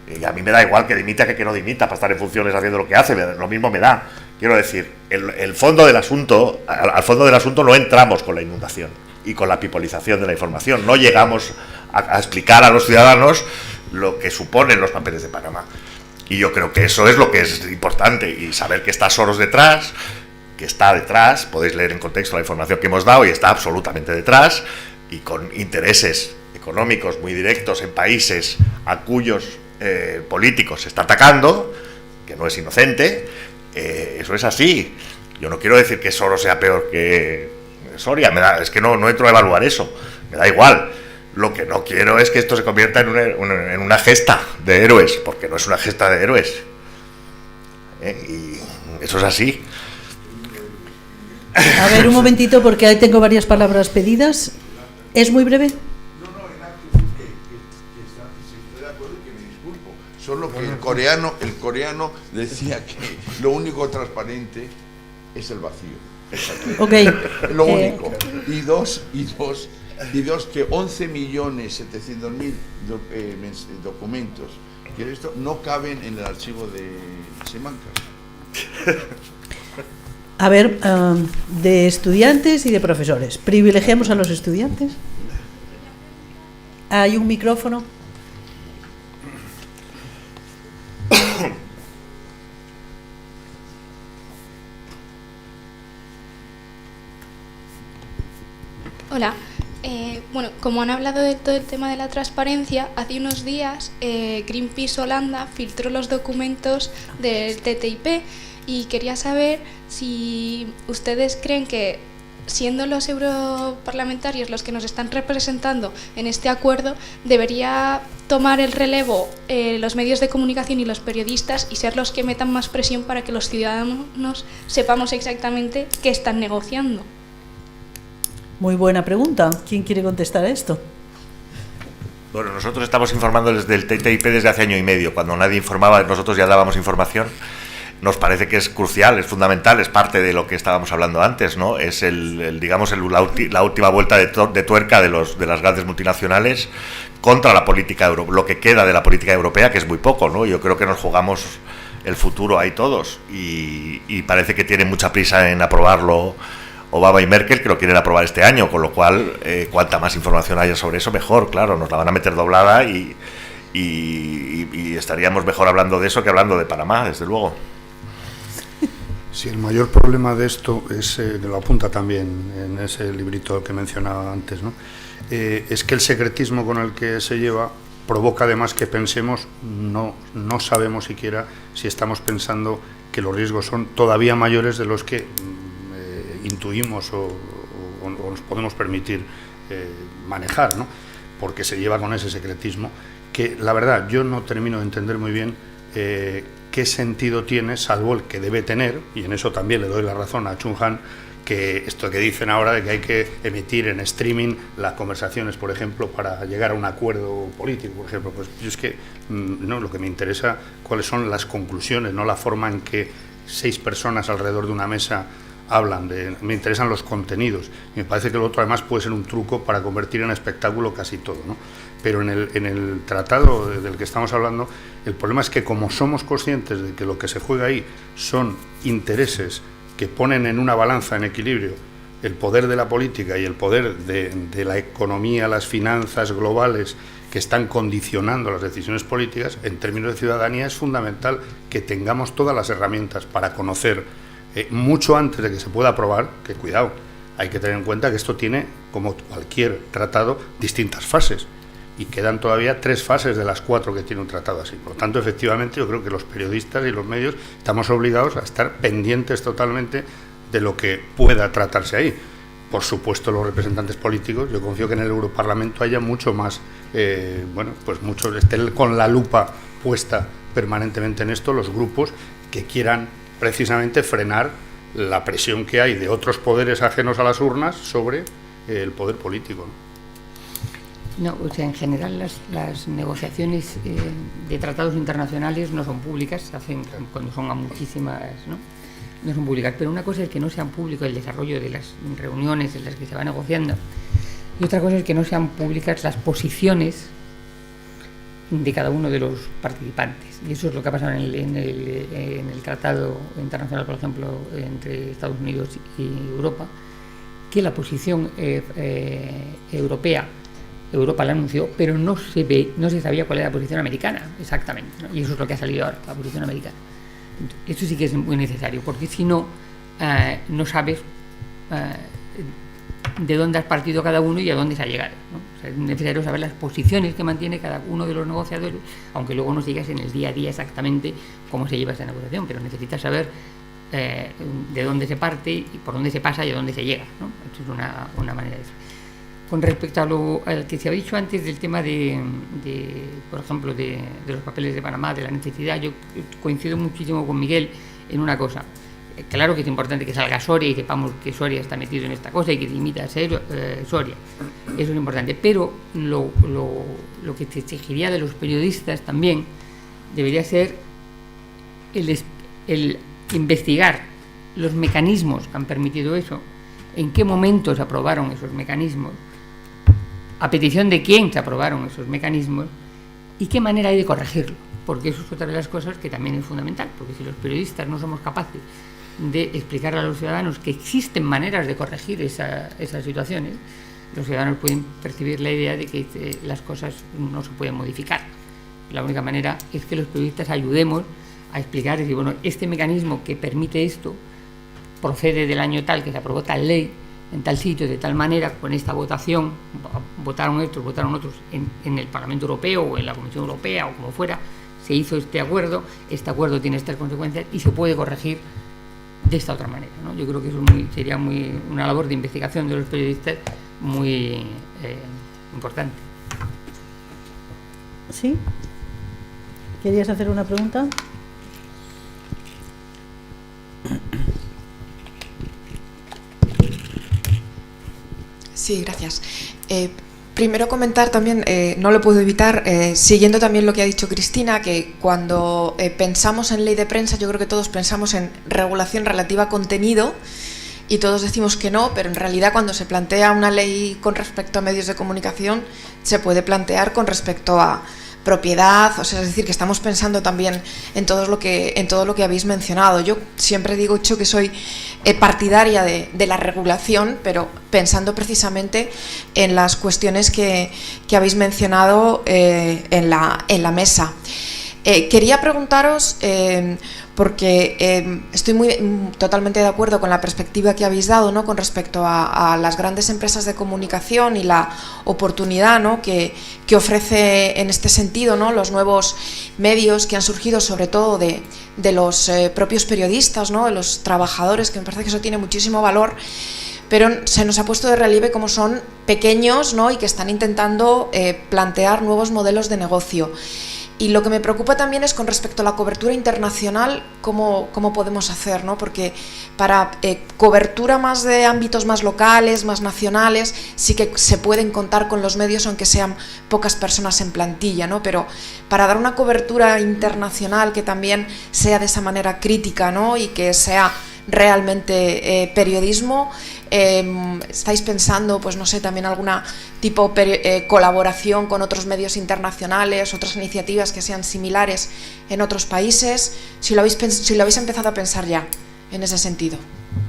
Y a mí me da igual que dimita que no dimita para estar en funciones haciendo lo que hace. Lo mismo me da. Quiero decir, el fondo del asunto, al fondo del asunto no entramos con la inundación y con la pipolización de la información. No llegamos a explicar a los ciudadanos lo que suponen los papeles de Panamá. Y yo creo que eso es lo que es importante. Y saber que está Soros detrás, podéis leer en contexto la información que hemos dado, y está absolutamente detrás, y con intereses económicos muy directos en países a cuyos políticos se está atacando, que no es inocente. Eso es así. Yo no quiero decir que Soros sea peor que Soria, es que no entro a evaluar eso, me da igual. Lo que no quiero es que esto se convierta en una gesta de héroes, porque no es una gesta de héroes, y eso es así. A ver, un momentito, porque ahí tengo varias palabras pedidas. ¿Es muy breve? No, en actitud que estoy de acuerdo y que me disculpo. Solo que el coreano decía que lo único transparente es el vacío. Ok. Lo único. Y dos, que 11.700.000 documentos que esto no caben en el archivo de Simancas. A ver, de estudiantes y de profesores. ¿Privilegiamos a los estudiantes? ¿Hay un micrófono? Hola. Bueno, como han hablado de todo el tema de la transparencia, hace unos días Greenpeace Holanda filtró los documentos del TTIP y quería saber si ustedes creen que, siendo los europarlamentarios los que nos están representando en este acuerdo, debería tomar el relevo los medios de comunicación y los periodistas y ser los que metan más presión para que los ciudadanos sepamos exactamente qué están negociando. Muy buena pregunta. ¿Quién quiere contestar a esto? Bueno, nosotros estamos informando desde el TTIP desde hace año y medio. Cuando nadie informaba, nosotros ya dábamos información. Nos parece que es crucial, es fundamental, es parte de lo que estábamos hablando antes, ¿no? Es la última vuelta de tuerca de las grandes multinacionales contra la política lo que queda de la política europea, que es muy poco, ¿no? Yo creo que nos jugamos el futuro ahí todos, y parece que tienen mucha prisa en aprobarlo Obama y Merkel, que lo quieren aprobar este año, con lo cual cuanta más información haya sobre eso, mejor. Claro, nos la van a meter doblada y estaríamos mejor hablando de eso que hablando de Panamá, desde luego. Sí, el mayor problema de esto es, lo apunta también en ese librito que mencionaba antes, ¿no? Es que el secretismo con el que se lleva provoca además que pensemos, no sabemos siquiera si estamos pensando que los riesgos son todavía mayores de los que intuimos o nos podemos permitir manejar, ¿no? Porque se lleva con ese secretismo que, la verdad, yo no termino de entender muy bien qué sentido tiene, salvo el que debe tener, y en eso también le doy la razón a Chung Han, que esto que dicen ahora de que hay que emitir en streaming las conversaciones, por ejemplo, para llegar a un acuerdo político, por ejemplo, pues yo es que no, lo que me interesa cuáles son las conclusiones, no la forma en que 6 personas alrededor de una mesa hablan, me interesan los contenidos, y me parece que lo otro además puede ser un truco para convertir en espectáculo casi todo, ¿no? Pero en el tratado del que estamos hablando, el problema es que como somos conscientes de que lo que se juega ahí son intereses que ponen en una balanza, en equilibrio, el poder de la política y el poder de la economía, las finanzas globales que están condicionando las decisiones políticas, en términos de ciudadanía es fundamental que tengamos todas las herramientas para conocer mucho antes de que se pueda aprobar, que cuidado, hay que tener en cuenta que esto tiene, como cualquier tratado, distintas fases, y quedan todavía 3 fases de las 4 que tiene un tratado así. Por lo tanto, efectivamente, yo creo que los periodistas y los medios estamos obligados a estar pendientes totalmente de lo que pueda tratarse ahí. Por supuesto, los representantes políticos, yo confío que en el Europarlamento haya mucho más, muchos estén con la lupa puesta permanentemente en esto, los grupos que quieran precisamente frenar la presión que hay de otros poderes ajenos a las urnas sobre el poder político, ¿no? No, o sea, en general las negociaciones de tratados internacionales no son públicas, se hacen cuando son a muchísimas, no son públicas, pero una cosa es que no sean públicos el desarrollo de las reuniones en las que se va negociando, y otra cosa es que no sean públicas las posiciones de cada uno de los participantes, y eso es lo que ha pasado en el tratado internacional, por ejemplo, entre Estados Unidos y Europa, que la posición Europa la anunció, pero no se sabía cuál era la posición americana exactamente, ¿no? Y eso es lo que ha salido ahora, la posición americana. Esto sí que es muy necesario, porque si no, no sabes de dónde has partido cada uno y a dónde se ha llegado, ¿no? O sea, es necesario saber las posiciones que mantiene cada uno de los negociadores, aunque luego no sigas en el día a día exactamente cómo se lleva esa negociación, pero necesitas saber de dónde se parte y por dónde se pasa y a dónde se llega, ¿no? Esto es una manera de decir. Con respecto al que se ha dicho antes del tema por ejemplo, de los papeles de Panamá, de la necesidad, yo coincido muchísimo con Miguel en una cosa. Claro que es importante que salga Soria y sepamos que Soria está metido en esta cosa y que limita a ser Soria. Eso es importante. Pero lo que se exigiría de los periodistas también debería ser el investigar los mecanismos que han permitido eso, en qué momento se aprobaron esos mecanismos, a petición de quién se aprobaron esos mecanismos y qué manera hay de corregirlo, porque eso es otra de las cosas que también es fundamental, porque si los periodistas no somos capaces de explicar a los ciudadanos que existen maneras de corregir esas situaciones, los ciudadanos pueden percibir la idea de que las cosas no se pueden modificar. La única manera es que los periodistas ayudemos a explicar, decir, bueno, este mecanismo que permite esto procede del año tal, que se aprobó tal ley en tal sitio, de tal manera, con esta votación, votaron estos, votaron otros en el Parlamento Europeo o en la Comisión Europea o como fuera, se hizo este acuerdo tiene estas consecuencias y se puede corregir de esta otra manera, ¿no? Yo creo que eso sería una labor de investigación de los periodistas muy importante. ¿Sí? ¿Querías hacer una pregunta? Sí, gracias. Primero comentar también, no lo puedo evitar, siguiendo también lo que ha dicho Cristina, que cuando pensamos en ley de prensa, yo creo que todos pensamos en regulación relativa a contenido y todos decimos que no, pero en realidad cuando se plantea una ley con respecto a medios de comunicación, se puede plantear con respecto a propiedad, o sea, es decir, que estamos pensando también en todo lo que habéis mencionado. Yo siempre digo que soy partidaria de la regulación, pero pensando precisamente en las cuestiones que habéis mencionado en la mesa. Quería preguntaros porque estoy totalmente de acuerdo con la perspectiva que habéis dado, ¿no?, con respecto a las grandes empresas de comunicación y la oportunidad, ¿no?, que ofrece en este sentido, ¿no?, los nuevos medios que han surgido, sobre todo de los propios periodistas, ¿no?, de los trabajadores, que me parece que eso tiene muchísimo valor, pero se nos ha puesto de relieve cómo son pequeños, ¿no?, y que están intentando plantear nuevos modelos de negocio. Y lo que me preocupa también es con respecto a la cobertura internacional, cómo podemos hacer, ¿no? Porque para cobertura más de ámbitos más locales, más nacionales, sí que se pueden contar con los medios, aunque sean pocas personas en plantilla, ¿no? Pero para dar una cobertura internacional que también sea de esa manera crítica, ¿no?, y que sea realmente periodismo, ¿estáis pensando, pues no sé, también alguna tipo colaboración con otros medios internacionales, otras iniciativas que sean similares en otros países? Si lo habéis empezado a pensar ya en ese sentido.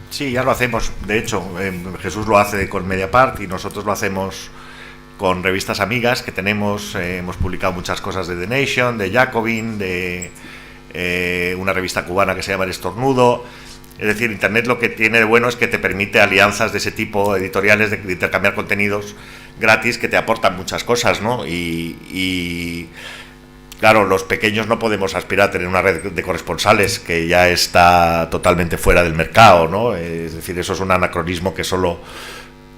Sí, ya lo hacemos. De hecho, Jesús lo hace con Mediapart y nosotros lo hacemos con revistas amigas que tenemos. Hemos publicado muchas cosas de The Nation, de Jacobin, de una revista cubana que se llama El Estornudo. Es decir, Internet lo que tiene de bueno es que te permite alianzas de ese tipo, editoriales, de intercambiar contenidos gratis que te aportan muchas cosas, ¿no? Y claro, los pequeños no podemos aspirar a tener una red de corresponsales que ya está totalmente fuera del mercado, ¿no? Es decir, eso es un anacronismo que solo,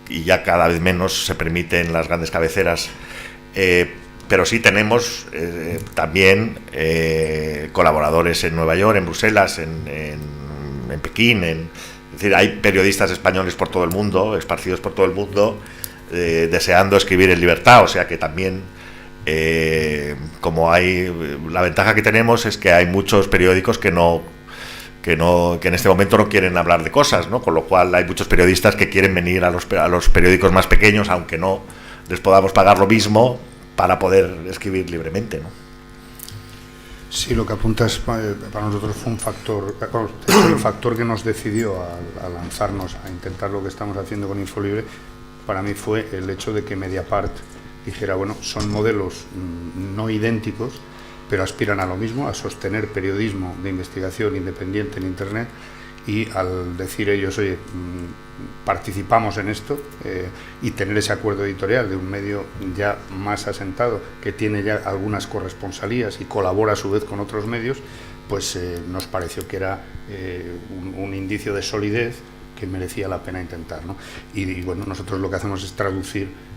y ya cada vez menos, se permite en las grandes cabeceras. Pero sí tenemos también colaboradores en Nueva York, en Bruselas, en Pekín, es decir, hay periodistas españoles por todo el mundo, esparcidos por todo el mundo, deseando escribir en libertad, o sea que también, como hay, la ventaja que tenemos es que hay muchos periódicos que en este momento no quieren hablar de cosas, ¿no? Con lo cual hay muchos periodistas que quieren venir a los periódicos más pequeños, aunque no les podamos pagar lo mismo, para poder escribir libremente, ¿no? Sí, lo que apuntas para nosotros fue un factor, el factor que nos decidió a lanzarnos a intentar lo que estamos haciendo con Infolibre. Para mí fue el hecho de que Mediapart dijera, bueno, son modelos no idénticos, pero aspiran a lo mismo, a sostener periodismo de investigación independiente en Internet, y al decir ellos, oye, participamos en esto, y tener ese acuerdo editorial de un medio ya más asentado, que tiene ya algunas corresponsalías y colabora a su vez con otros medios, pues nos pareció que era un indicio de solidez que merecía la pena intentar, ¿no? Y bueno, nosotros lo que hacemos es traducir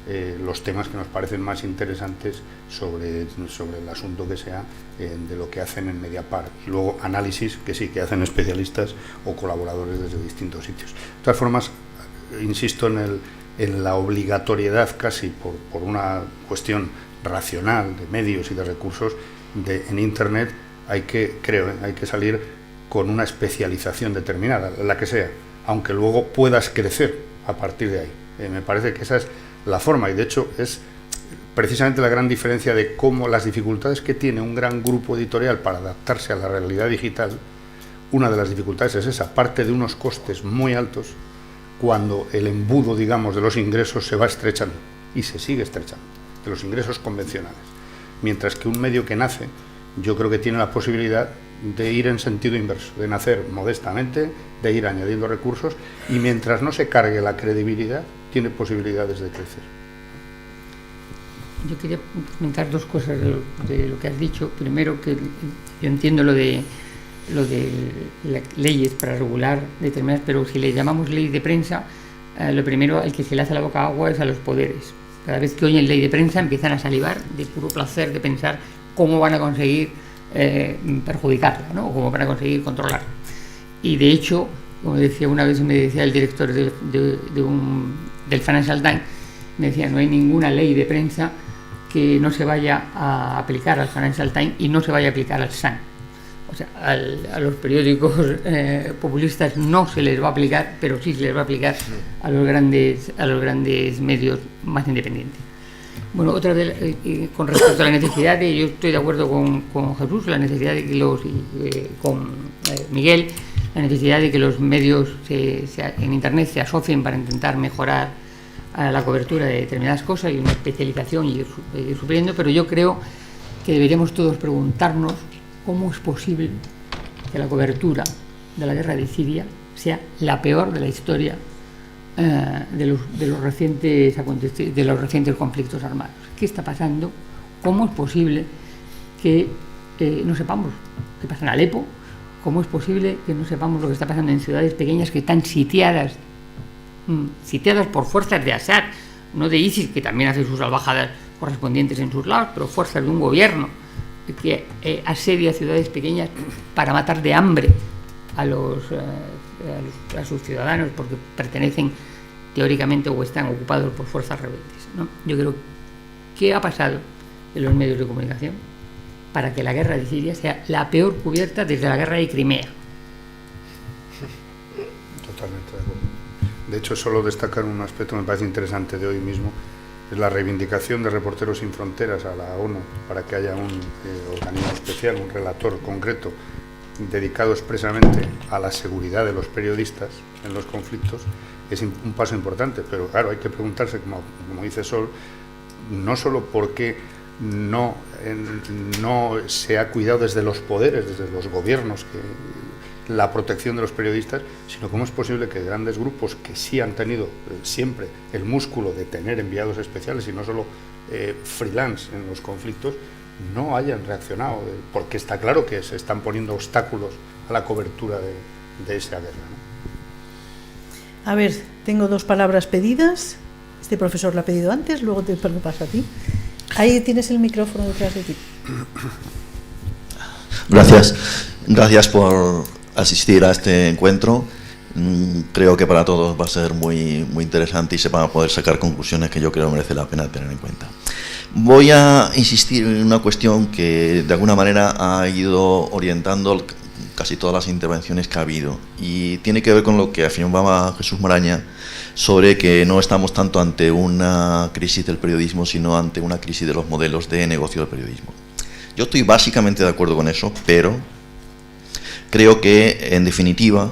los temas que nos parecen más interesantes sobre el asunto que sea, de lo que hacen en Mediapart, y luego análisis que sí, que hacen especialistas o colaboradores desde distintos sitios. De todas formas, insisto en la obligatoriedad, casi por una cuestión racional de medios y de recursos, en Internet hay que salir con una especialización determinada, la que sea, aunque luego puedas crecer a partir de ahí. Me parece que esa es la forma, y de hecho es precisamente la gran diferencia de cómo las dificultades que tiene un gran grupo editorial para adaptarse a la realidad digital. Una de las dificultades es esa, parte de unos costes muy altos, cuando el embudo, digamos, de los ingresos se va estrechando, y se sigue estrechando, de los ingresos convencionales. Mientras que un medio que nace, yo creo que tiene la posibilidad de ir en sentido inverso, de nacer modestamente, de ir añadiendo recursos, y mientras no se cargue la credibilidad, tiene posibilidades de crecer. Yo quería comentar dos cosas de lo que has dicho. Primero, que yo entiendo lo de las leyes para regular determinadas, pero si le llamamos ley de prensa, lo primero al que se le hace la boca agua es a los poderes. Cada vez que oyen ley de prensa empiezan a salivar de puro placer de pensar cómo van a conseguir perjudicarla, ¿no? O cómo van a conseguir controlarla. Y de hecho, como decía una vez, me decía el director del Financial Times, me decía, no hay ninguna ley de prensa que no se vaya a aplicar al Financial Times y no se vaya a aplicar al Sun. O sea, a los periódicos populistas no se les va a aplicar, pero sí se les va a aplicar a los grandes medios más independientes. Bueno, otra vez, con respecto a la necesidad de, yo estoy de acuerdo con Jesús, la necesidad de que con Miguel, la necesidad de que los medios en Internet se asocien para intentar mejorar la cobertura de determinadas cosas y una especialización y ir supliendo, pero yo creo que deberíamos todos preguntarnos cómo es posible que la cobertura de la guerra de Siria sea la peor de la historia de los recientes conflictos armados. ¿Qué está pasando? ¿Cómo es posible que no sepamos qué pasa en Alepo? ¿Cómo es posible que no sepamos lo que está pasando en ciudades pequeñas que están sitiadas por fuerzas de Assad, no de ISIS, que también hace sus salvajadas correspondientes en sus lados, pero fuerzas de un gobierno que asedia ciudades pequeñas para matar de hambre a sus ciudadanos porque pertenecen teóricamente o están ocupados por fuerzas rebeldes, ¿no? Yo creo que ha pasado en los medios de comunicación para que la guerra de Siria sea la peor cubierta desde la guerra de Crimea. Totalmente de acuerdo. De hecho, solo destacar un aspecto que me parece interesante de hoy mismo, es la reivindicación de Reporteros Sin Fronteras a la ONU para que haya un organismo especial, un relator concreto dedicado expresamente a la seguridad de los periodistas en los conflictos. Es un paso importante, pero claro, hay que preguntarse, como dice Sol, no solo por qué no se ha cuidado desde los poderes, desde los gobiernos, la protección de los periodistas, sino cómo es posible que grandes grupos que sí han tenido siempre el músculo de tener enviados especiales y no solo freelance en los conflictos, no hayan reaccionado, porque está claro que se están poniendo obstáculos a la cobertura de esa guerra, ¿no? A ver, tengo 2 palabras pedidas. Este profesor la ha pedido antes, luego te lo paso a ti. Ahí tienes el micrófono detrás de ti. Gracias por asistir a este encuentro. Creo que para todos va a ser muy, muy interesante y se van a poder sacar conclusiones que yo creo merece la pena tener en cuenta. Voy a insistir en una cuestión que de alguna manera ha ido orientando casi todas las intervenciones que ha habido, y tiene que ver con lo que afirmaba Jesús Maraña sobre que no estamos tanto ante una crisis del periodismo, sino ante una crisis de los modelos de negocio del periodismo. Yo estoy básicamente de acuerdo con eso, pero creo que, en definitiva,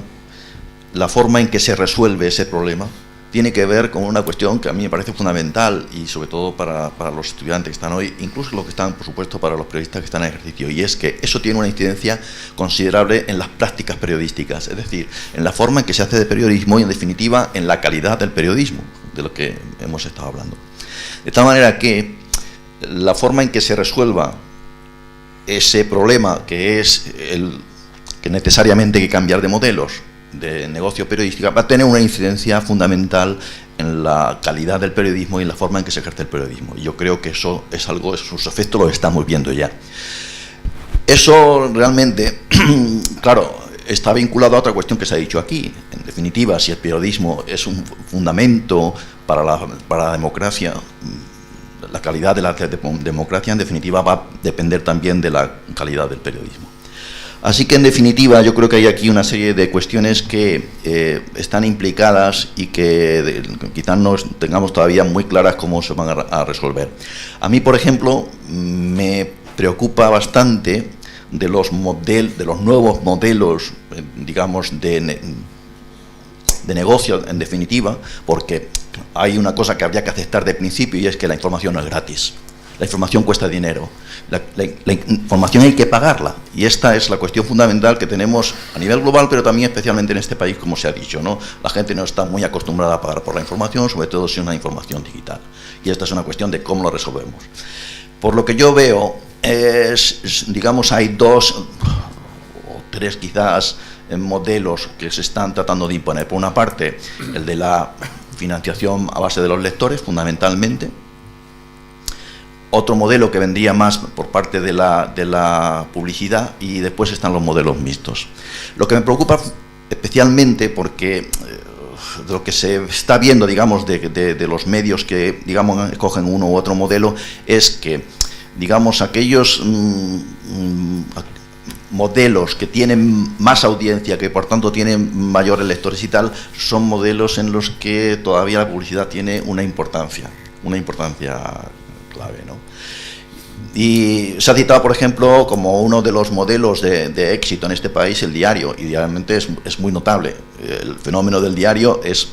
la forma en que se resuelve ese problema tiene que ver con una cuestión que a mí me parece fundamental, y sobre todo para los estudiantes que están hoy, incluso los que están, por supuesto, para los periodistas que están en ejercicio, y es que eso tiene una incidencia considerable en las prácticas periodísticas, es decir, en la forma en que se hace de periodismo y, en definitiva, en la calidad del periodismo, de lo que hemos estado hablando. De tal manera que la forma en que se resuelva ese problema, que es que necesariamente hay que cambiar de modelos de negocio periodística, va a tener una incidencia fundamental en la calidad del periodismo y en la forma en que se ejerce el periodismo. Y yo creo que eso es algo, sus efectos los estamos viendo ya. Eso realmente, claro, está vinculado a otra cuestión que se ha dicho aquí. En definitiva, si el periodismo es un fundamento para la democracia, la calidad de la democracia, en definitiva, va a depender también de la calidad del periodismo. Así que, en definitiva, yo creo que hay aquí una serie de cuestiones que están implicadas y que quizás no tengamos todavía muy claras cómo se van a resolver. A mí, por ejemplo, me preocupa bastante de los nuevos modelos, digamos, de negocio, en definitiva, porque hay una cosa que habría que aceptar de principio, y es que la información no es gratis. La información cuesta dinero. La información hay que pagarla, y esta es la cuestión fundamental que tenemos a nivel global, pero también especialmente en este país, como se ha dicho, ¿no? La gente no está muy acostumbrada a pagar por la información, sobre todo si es una información digital, y esta es una cuestión de cómo lo resolvemos. Por lo que yo veo, digamos, hay 2 o 3 quizás modelos que se están tratando de imponer. Por una parte, el de la financiación a base de los lectores, fundamentalmente. Otro modelo que vendría más por parte de la publicidad, y después están los modelos mixtos. Lo que me preocupa especialmente, porque de lo que se está viendo, digamos, de los medios que, digamos, escogen uno u otro modelo, es que, digamos, aquellos modelos que tienen más audiencia, que por tanto tienen mayores lectores y tal, son modelos en los que todavía la publicidad tiene una importancia clave, ¿no? Y se ha citado, por ejemplo, como uno de los modelos de éxito en este país, el diario, y realmente es muy notable. El fenómeno del diario es,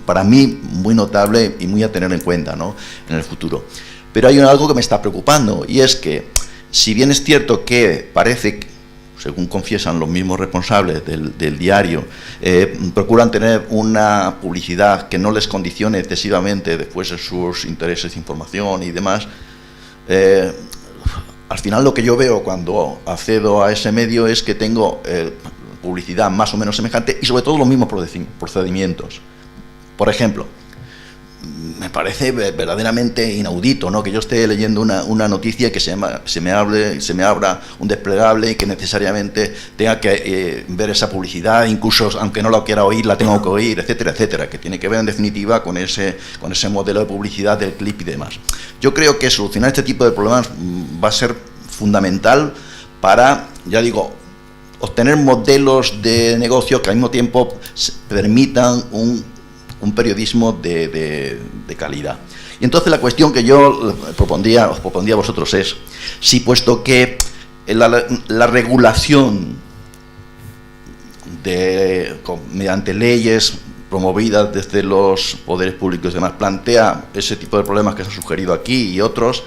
para mí, muy notable y muy a tener en cuenta, ¿no?, en el futuro. Pero hay algo que me está preocupando, y es que, si bien es cierto que parece según confiesan los mismos responsables del diario, procuran tener una publicidad que no les condicione excesivamente después de sus intereses de información y demás, al final lo que yo veo cuando accedo a ese medio es que tengo publicidad más o menos semejante y sobre todo los mismos procedimientos. Por ejemplo, me parece verdaderamente inaudito, ¿no?, que yo esté leyendo una noticia que se me abra un desplegable y que necesariamente tenga que ver esa publicidad, incluso aunque no la quiera oír, la tengo que oír, etcétera, etcétera, que tiene que ver en definitiva con ese modelo de publicidad del clip y demás. Yo creo que solucionar este tipo de problemas va a ser fundamental para, ya digo, obtener modelos de negocio que al mismo tiempo permitan un periodismo de calidad. Y entonces la cuestión que yo os propondría a vosotros es, si puesto que la regulación mediante leyes promovidas desde los poderes públicos y demás plantea ese tipo de problemas que se han sugerido aquí y otros,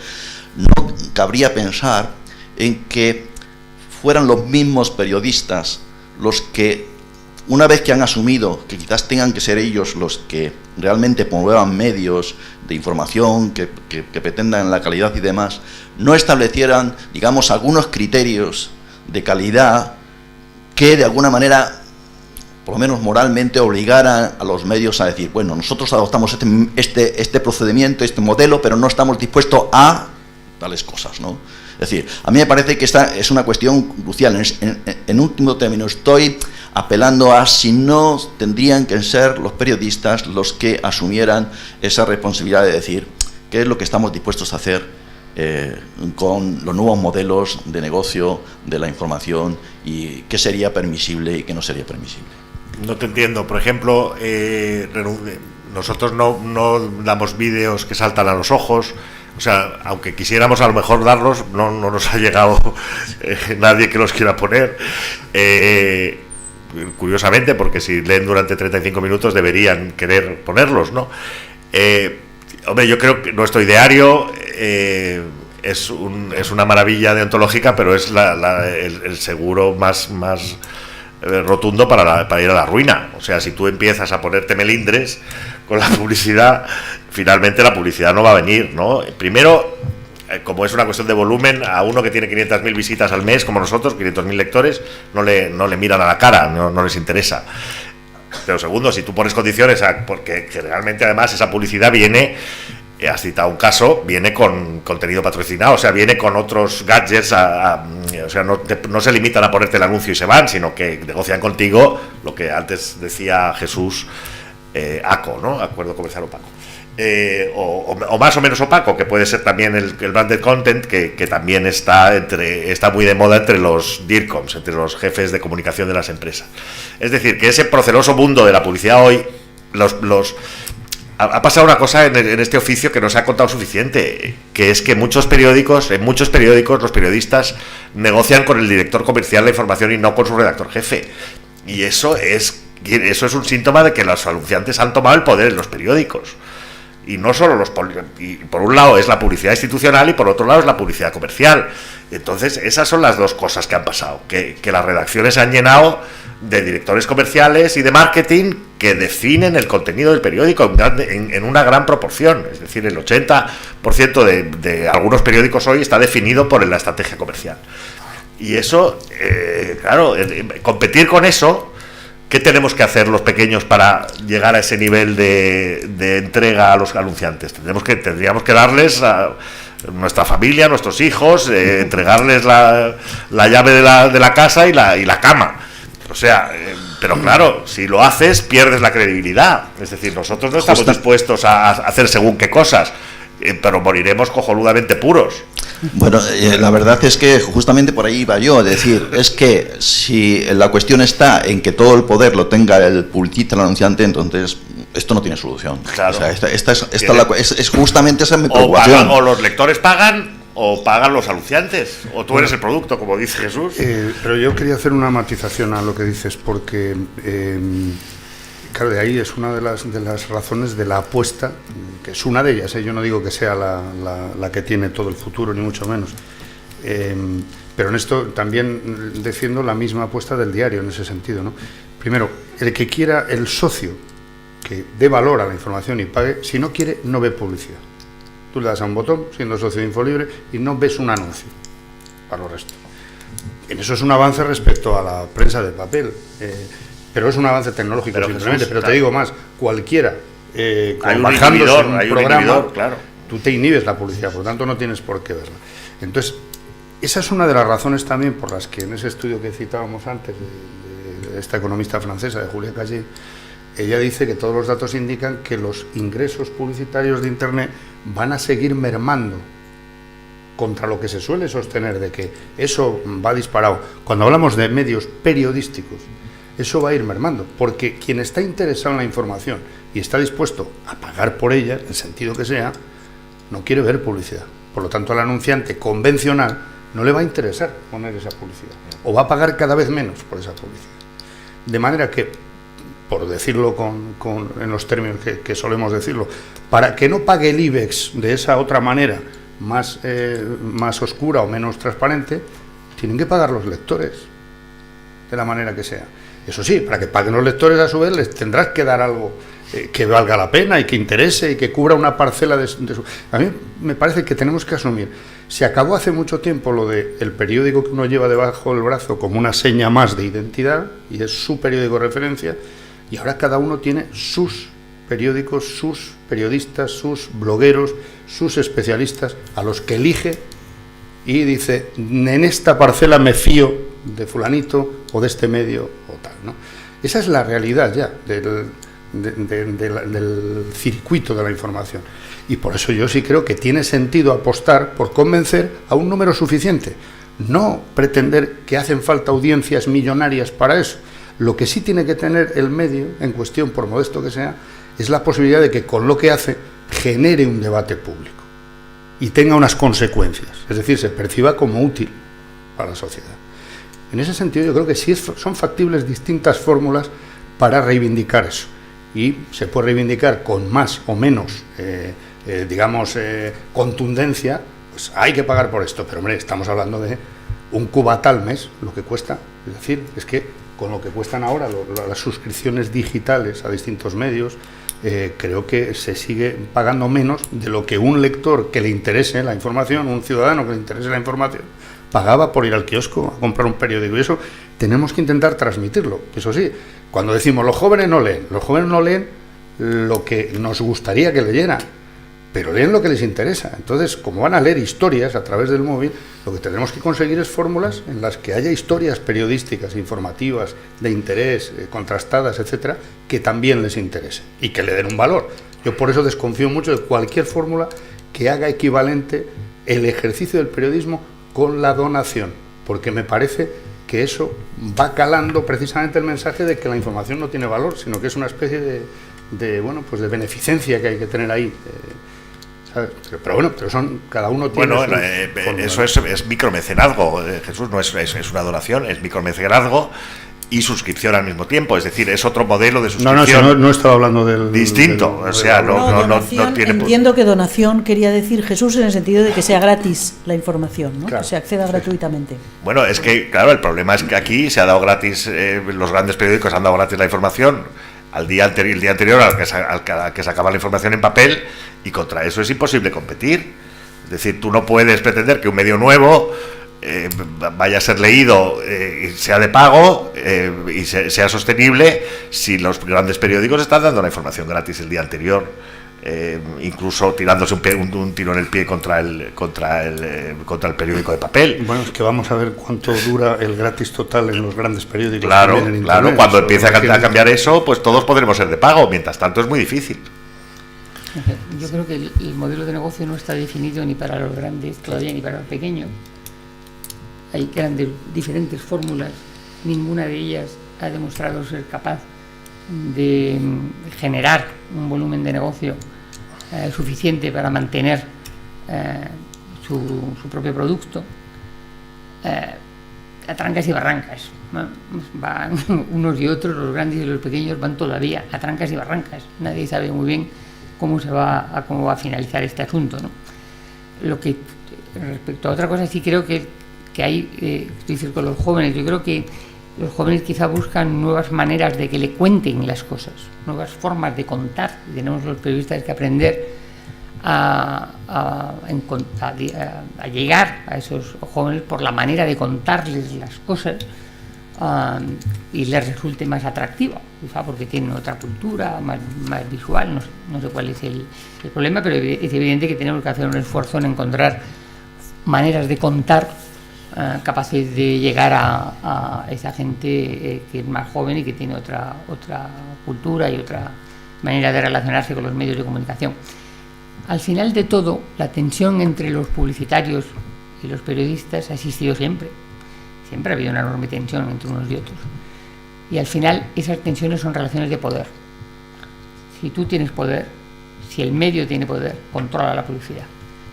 no cabría pensar en que fueran los mismos periodistas los que, una vez que han asumido que quizás tengan que ser ellos los que realmente promuevan medios de información que pretendan la calidad y demás, no establecieran, digamos, algunos criterios de calidad que de alguna manera, por lo menos moralmente, obligaran a los medios a decir, bueno, nosotros adoptamos este procedimiento, este modelo, pero no estamos dispuestos a tales cosas, ¿no? Es decir, a mí me parece que esta es una cuestión crucial. En último término, estoy apelando a si no tendrían que ser los periodistas los que asumieran esa responsabilidad de decir qué es lo que estamos dispuestos a hacer con los nuevos modelos de negocio de la información y qué sería permisible y qué no sería permisible. No te entiendo. Por ejemplo, nosotros no damos vídeos que saltan a los ojos. O sea, aunque quisiéramos a lo mejor darlos, no nos ha llegado nadie que los quiera poner. Curiosamente, porque si leen durante 35 minutos deberían querer ponerlos, ¿no? Hombre, yo creo que nuestro ideario es una maravilla deontológica, pero es el seguro más rotundo para ir a la ruina. O sea, si tú empiezas a ponerte melindres con la publicidad, finalmente la publicidad no va a venir, ¿no? Primero, como es una cuestión de volumen, a uno que tiene 500.000 visitas al mes, como nosotros, 500.000 lectores, no le miran a la cara, no les interesa. Pero segundo, si tú pones condiciones, porque realmente además esa publicidad viene, has citado un caso, viene con contenido patrocinado, o sea, viene con otros gadgets, o sea, no se limitan a ponerte el anuncio y se van, sino que negocian contigo lo que antes decía Jesús, ACO, ¿no? Acuerdo Comercial Opaco. O más o menos opaco, que puede ser también el branded content, que también está muy de moda entre los DIRCOMs, entre los jefes de comunicación de las empresas. Es decir, que ese proceloso mundo de la publicidad hoy, ha pasado una cosa en este oficio que no se ha contado suficiente, que es que en muchos periódicos los periodistas negocian con el director comercial la información y no con su redactor jefe. Y eso es un síntoma de que los anunciantes han tomado el poder en los periódicos. Y no solo y por un lado es la publicidad institucional y por otro lado es la publicidad comercial. Entonces esas son las dos cosas que han pasado, que las redacciones se han llenado de directores comerciales y de marketing que definen el contenido del periódico en una gran proporción. Es decir, el 80% de algunos periódicos hoy está definido por la estrategia comercial. Y eso, claro, competir con eso. ¿Qué tenemos que hacer los pequeños para llegar a ese nivel de entrega a los anunciantes? Tendríamos que darles a nuestra familia, a nuestros hijos, entregarles la llave de la casa y la cama. O sea, pero claro, si lo haces, pierdes la credibilidad. Es decir, nosotros no estamos dispuestos a hacer según qué cosas, pero moriremos cojonudamente puros. Bueno, la verdad es que justamente por ahí iba yo, es decir, es que si la cuestión está en que todo el poder lo tenga el publicista, el anunciante, entonces esto no tiene solución. Claro. O sea, es justamente esa es mi preocupación. O los lectores pagan o pagan los anunciantes, o tú eres el producto, como dice Jesús. Pero yo quería hacer una matización a lo que dices, porque claro, de ahí es una de las razones de la apuesta, que es una de ellas, yo no digo que sea la que tiene todo el futuro, ni mucho menos, Pero en esto también defiendo la misma apuesta del diario en ese sentido, ¿no? Primero, el que quiera, el socio que dé valor a la información y pague, si no quiere, no ve publicidad. Tú le das a un botón, siendo socio de Infolibre, y no ves un anuncio para los restos. En eso es un avance respecto a la prensa de papel, pero es un avance tecnológico simplemente. Pero te digo más, cualquiera, bajándose un programa, claro, tú te inhibes la publicidad, por lo tanto no tienes por qué verla. Entonces, esa es una de las razones también por las que en ese estudio que citábamos antes de esta economista francesa, de Julia Cagé, ella dice que todos los datos indican que los ingresos publicitarios de Internet van a seguir mermando, contra lo que se suele sostener de que eso va disparado. Cuando hablamos de medios periodísticos, eso va a ir mermando, porque quien está interesado en la información y está dispuesto a pagar por ella, en el sentido que sea, no quiere ver publicidad. Por lo tanto, al anunciante convencional no le va a interesar poner esa publicidad, o va a pagar cada vez menos por esa publicidad. De manera que, por decirlo en los términos que solemos decirlo, para que no pague el IBEX de esa otra manera, más oscura o menos transparente, tienen que pagar los lectores, de la manera que sea. Eso sí, para que paguen los lectores, a su vez, les tendrás que dar algo que valga la pena y que interese y que cubra una parcela de su... A mí me parece que tenemos que asumir, se acabó hace mucho tiempo lo de el periódico que uno lleva debajo del brazo como una seña más de identidad, y es su periódico de referencia, y ahora cada uno tiene sus periódicos, sus periodistas, sus blogueros, sus especialistas, a los que elige y dice, en esta parcela me fío de fulanito o de este medio o tal, ¿no? Esa es la realidad ya del circuito de la información, y por eso yo sí creo que tiene sentido apostar por convencer a un número suficiente, no pretender que hacen falta audiencias millonarias para eso. Lo que sí tiene que tener el medio en cuestión, por modesto que sea, es la posibilidad de que con lo que hace genere un debate público y tenga unas consecuencias, es decir, se perciba como útil para la sociedad. En ese sentido yo creo que sí son factibles distintas fórmulas para reivindicar eso, y se puede reivindicar con más o menos, contundencia, pues hay que pagar por esto, pero hombre, estamos hablando de un cubatal al mes, lo que cuesta, es decir, es que con lo que cuestan ahora las suscripciones digitales a distintos medios, creo que se sigue pagando menos de lo que un lector que le interese la información, un ciudadano que le interese la información, pagaba por ir al kiosco a comprar un periódico. Y eso tenemos que intentar transmitirlo. Eso sí, cuando decimos los jóvenes no leen lo que nos gustaría que leyeran, pero leen lo que les interesa. Entonces, como van a leer historias a través del móvil, lo que tenemos que conseguir es fórmulas en las que haya historias periodísticas, informativas, de interés, contrastadas, etcétera, que también les interese y que le den un valor. Yo por eso desconfío mucho de cualquier fórmula que haga equivalente el ejercicio del periodismo con la donación, porque me parece que eso va calando precisamente el mensaje de que la información no tiene valor, sino que es una especie de beneficencia que hay que tener ahí. Pero cada uno tiene... Bueno, eso es micromecenazgo, Jesús, no es una donación, es micromecenazgo y suscripción al mismo tiempo, es decir, es otro modelo de suscripción. No estaba hablando del... Distinto, o sea, no tiene... Entiendo que donación quería decir Jesús en el sentido de que sea gratis la información, ¿no? Claro, que se acceda gratuitamente. Bueno, es que, claro, el problema es que aquí se ha dado gratis, los grandes periódicos han dado gratis la información el día anterior al que se acaba la información en papel, y contra eso es imposible competir. Es decir, tú no puedes pretender que un medio nuevo vaya a ser leído y sea de pago y sea sostenible si los grandes periódicos están dando la información gratis el día anterior, incluso tirándose un tiro en el pie contra el periódico de papel. Bueno, es que vamos a ver cuánto dura el gratis total en los grandes periódicos. Claro, cuando empiece a cambiar eso, pues todos podremos ser de pago, mientras tanto es muy difícil. Yo creo que el modelo de negocio no está definido ni para los grandes todavía ni para los pequeños. Hay diferentes fórmulas, ninguna de ellas ha demostrado ser capaz de generar un volumen de negocio suficiente para mantener su propio producto. A trancas y barrancas, ¿no? Van unos y otros, los grandes y los pequeños van todavía a trancas y barrancas. Nadie sabe muy bien cómo va a finalizar este asunto, ¿no? Lo que respecto a otra cosa, sí creo que hay, estoy diciendo con los jóvenes, yo creo que los jóvenes quizá buscan nuevas maneras de que le cuenten las cosas, nuevas formas de contar. Tenemos los periodistas que aprender a llegar a esos jóvenes por la manera de contarles las cosas y les resulte más atractiva, quizá porque tienen otra cultura, más visual, no sé cuál es el problema, pero es evidente que tenemos que hacer un esfuerzo en encontrar maneras de contar capaces de llegar a esa gente que es más joven y que tiene otra cultura y otra manera de relacionarse con los medios de comunicación. Al final de todo, la tensión entre los publicitarios y los periodistas ha existido siempre. Siempre ha habido una enorme tensión entre unos y otros. Y al final esas tensiones son relaciones de poder. Si tú tienes poder, si el medio tiene poder, controla la publicidad.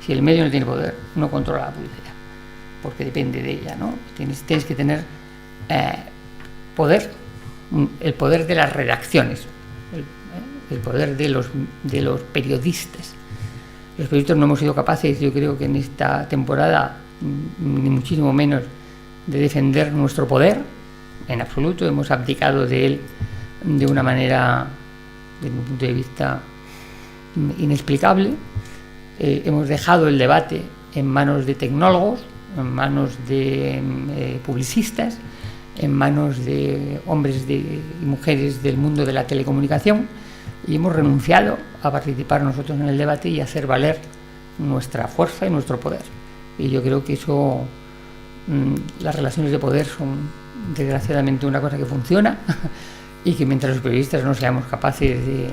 Si el medio no tiene poder, no controla la publicidad, porque depende de ella, ¿no? Tienes que tener poder, el poder de las redacciones, el poder de los periodistas. Los periodistas no hemos sido capaces, yo creo que en esta temporada, ni muchísimo menos, de defender nuestro poder, en absoluto. Hemos abdicado de él de una manera, desde mi punto de vista, inexplicable. Hemos dejado el debate en manos de tecnólogos, en manos de publicistas, en manos de hombres y mujeres del mundo de la telecomunicación, y hemos renunciado a participar nosotros en el debate y a hacer valer nuestra fuerza y nuestro poder. Y yo creo que eso, las relaciones de poder son desgraciadamente una cosa que funciona y que mientras los periodistas no seamos capaces de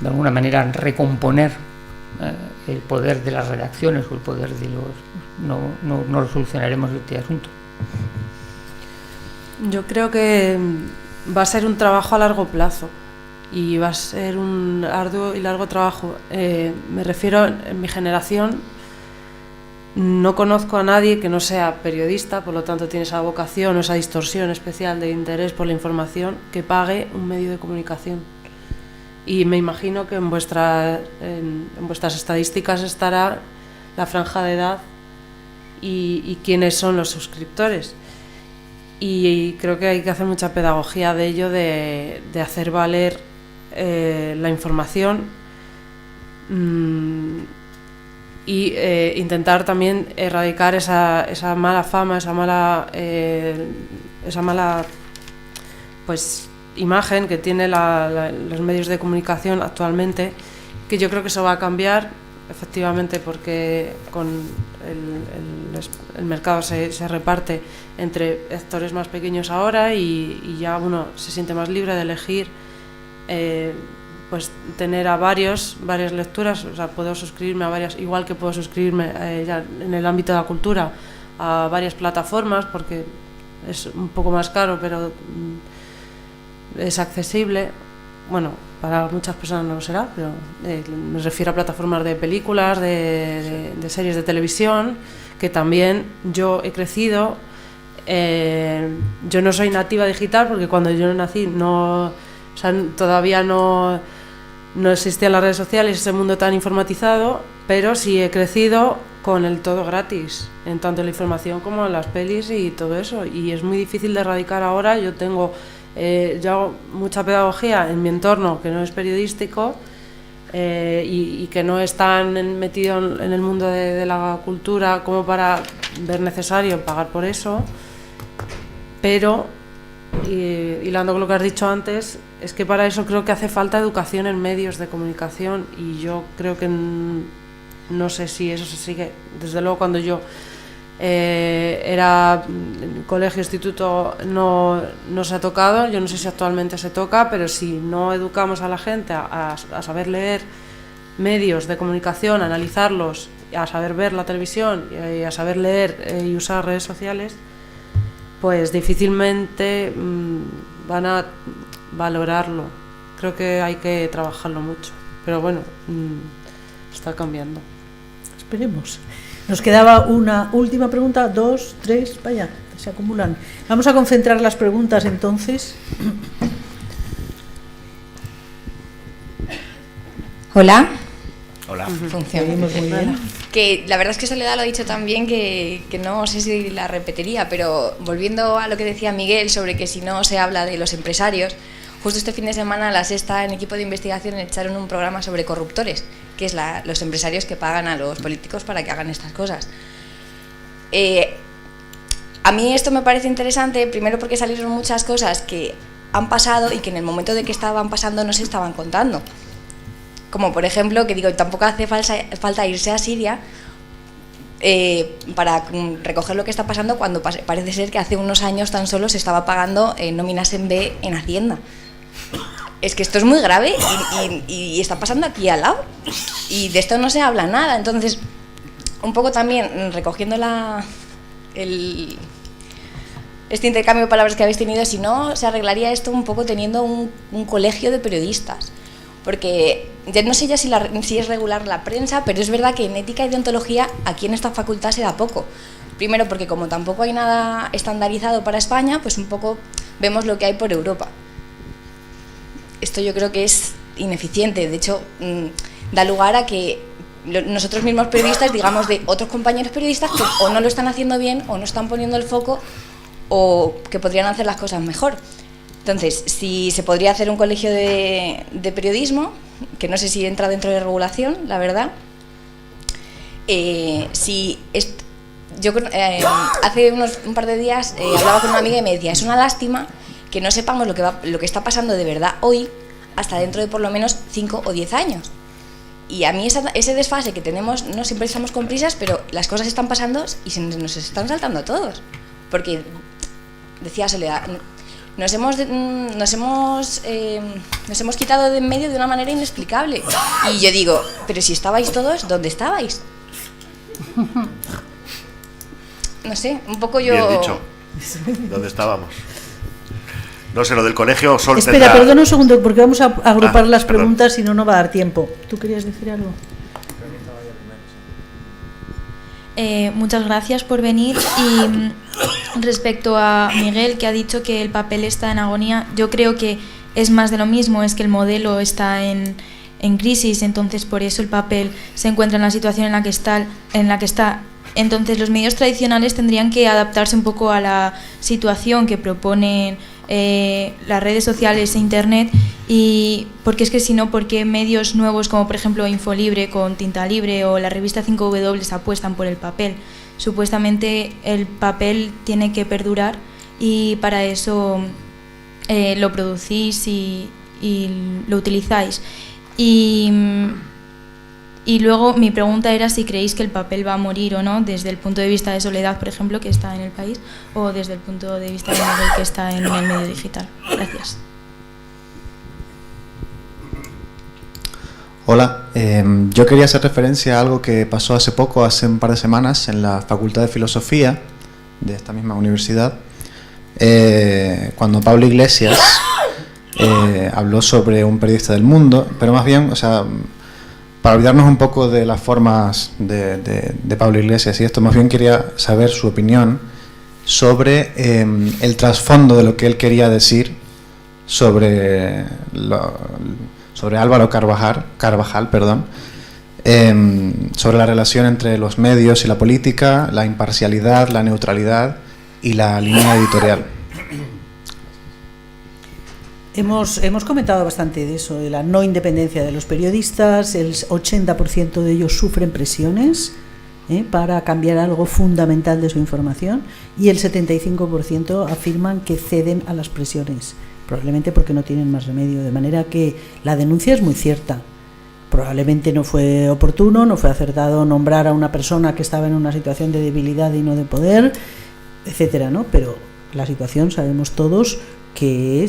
alguna manera recomponer el poder de las redacciones o el poder de no lo solucionaremos este asunto. Yo creo que va a ser un trabajo a largo plazo y va a ser un arduo y largo trabajo. Me refiero, en mi generación no conozco a nadie que no sea periodista, por lo tanto tiene esa vocación o esa distorsión especial de interés por la información, que pague un medio de comunicación. Y me imagino que en vuestras estadísticas estará la franja de edad y quiénes son los suscriptores. Y creo que hay que hacer mucha pedagogía de ello, de hacer valer la información y intentar también erradicar esa mala fama, esa mala pues imagen que tiene los medios de comunicación actualmente, que yo creo que eso va a cambiar efectivamente, porque con el mercado se reparte entre actores más pequeños ahora y ya uno se siente más libre de elegir pues tener a varias lecturas. O sea, puedo suscribirme a varias, igual que puedo suscribirme ya en el ámbito de la cultura a varias plataformas, porque es un poco más caro, pero es accesible. Bueno, para muchas personas no lo será, pero me refiero a plataformas de películas, de series de televisión, que también yo he crecido. Yo no soy nativa digital porque cuando yo nací todavía no existían las redes sociales, ese mundo tan informatizado, pero sí he crecido con el todo gratis, en tanto la información como las pelis y todo eso, y es muy difícil de erradicar ahora. Yo hago mucha pedagogía en mi entorno que no es periodístico y que no es tan metido en el mundo de la cultura como para ver necesario pagar por eso, pero hilando con lo que has dicho antes, es que para eso creo que hace falta educación en medios de comunicación, y yo creo que no sé si eso se sigue. Desde luego, cuando yo era colegio, instituto, no se ha tocado. Yo no sé si actualmente se toca, pero si no educamos a la gente a saber leer medios de comunicación, a analizarlos, a saber ver la televisión y a saber leer y usar redes sociales, pues difícilmente van a valorarlo. Creo que hay que trabajarlo mucho, pero bueno, está cambiando. Esperemos. Nos quedaba una última pregunta, 2, 3, vaya, se acumulan. Vamos a concentrar las preguntas entonces. Hola. Hola. Funciona. Muy bien. que la verdad es que Soledad lo ha dicho también, que no sé si la repetiría, pero volviendo a lo que decía Miguel sobre que si no se habla de los empresarios, justo este fin de semana La Sexta, en equipo de investigación, echaron un programa sobre corruptores, que es los empresarios que pagan a los políticos para que hagan estas cosas. A mí esto me parece interesante, primero porque salieron muchas cosas que han pasado y que en el momento de que estaban pasando no se estaban contando. Como por ejemplo, que digo, tampoco hace falta irse a Siria para recoger lo que está pasando cuando parece ser que hace unos años tan solo se estaba pagando nóminas en B en Hacienda. Es que esto es muy grave y está pasando aquí al lado y de esto no se habla nada. Entonces, un poco también recogiendo este intercambio de palabras que habéis tenido, si no, se arreglaría esto un poco teniendo un colegio de periodistas. Porque ya no sé ya si es regular la prensa, pero es verdad que en ética y deontología aquí en esta facultad se da poco. Primero porque como tampoco hay nada estandarizado para España, pues un poco vemos lo que hay por Europa. Esto yo creo que es ineficiente, de hecho da lugar a que nosotros mismos periodistas digamos de otros compañeros periodistas que o no lo están haciendo bien o no están poniendo el foco o que podrían hacer las cosas mejor. Entonces, si se podría hacer un colegio de periodismo, que no sé si entra dentro de regulación, la verdad. Hace un par de días hablaba con una amiga y me decía, es una lástima que no sepamos lo que está pasando de verdad hoy hasta dentro de por lo menos 5 o 10 años. Y a mí ese desfase que tenemos, no siempre estamos con prisas, pero las cosas están pasando y se nos están saltando a todos. Porque, decía Soledad, nos hemos quitado de en medio de una manera inexplicable. Y yo digo, pero si estabais todos, ¿dónde estabais? No sé, un poco yo... Bien dicho. ¿Dónde estábamos? No sé, lo del colegio... Espera, perdona un segundo, porque vamos a agrupar las preguntas, si no, no va a dar tiempo. ¿Tú querías decir algo? Muchas gracias por venir. Y respecto a Miguel, que ha dicho que el papel está en agonía, yo creo que es más de lo mismo, es que el modelo está en crisis, entonces por eso el papel se encuentra en la situación en la que está. Entonces los medios tradicionales tendrían que adaptarse un poco a la situación que proponen las redes sociales e internet, y porque es que si no, porque medios nuevos como por ejemplo Infolibre con Tinta Libre o la revista 5W apuestan por el papel. Supuestamente el papel tiene que perdurar y para eso lo producís y lo utilizáis. Y luego mi pregunta era si creéis que el papel va a morir o no, desde el punto de vista de Soledad, por ejemplo, que está en El País, o desde el punto de vista de Miguel, que está en el medio digital. Gracias. Hola, yo quería hacer referencia a algo que pasó hace un par de semanas, en la Facultad de Filosofía de esta misma universidad, cuando Pablo Iglesias habló sobre un periodista del Mundo, pero más bien, o sea, para olvidarnos un poco de las formas de Pablo Iglesias y esto, más bien quería saber su opinión sobre el trasfondo de lo que él quería decir sobre Álvaro Carvajal, sobre la relación entre los medios y la política, la imparcialidad, la neutralidad y la línea editorial. Hemos comentado bastante de eso, de la no independencia de los periodistas. El 80% de ellos sufren presiones para cambiar algo fundamental de su información, y el 75% afirman que ceden a las presiones, probablemente porque no tienen más remedio, de manera que la denuncia es muy cierta. Probablemente no fue oportuno, no fue acertado nombrar a una persona que estaba en una situación de debilidad y no de poder, etcétera, ¿no? Pero la situación sabemos todos que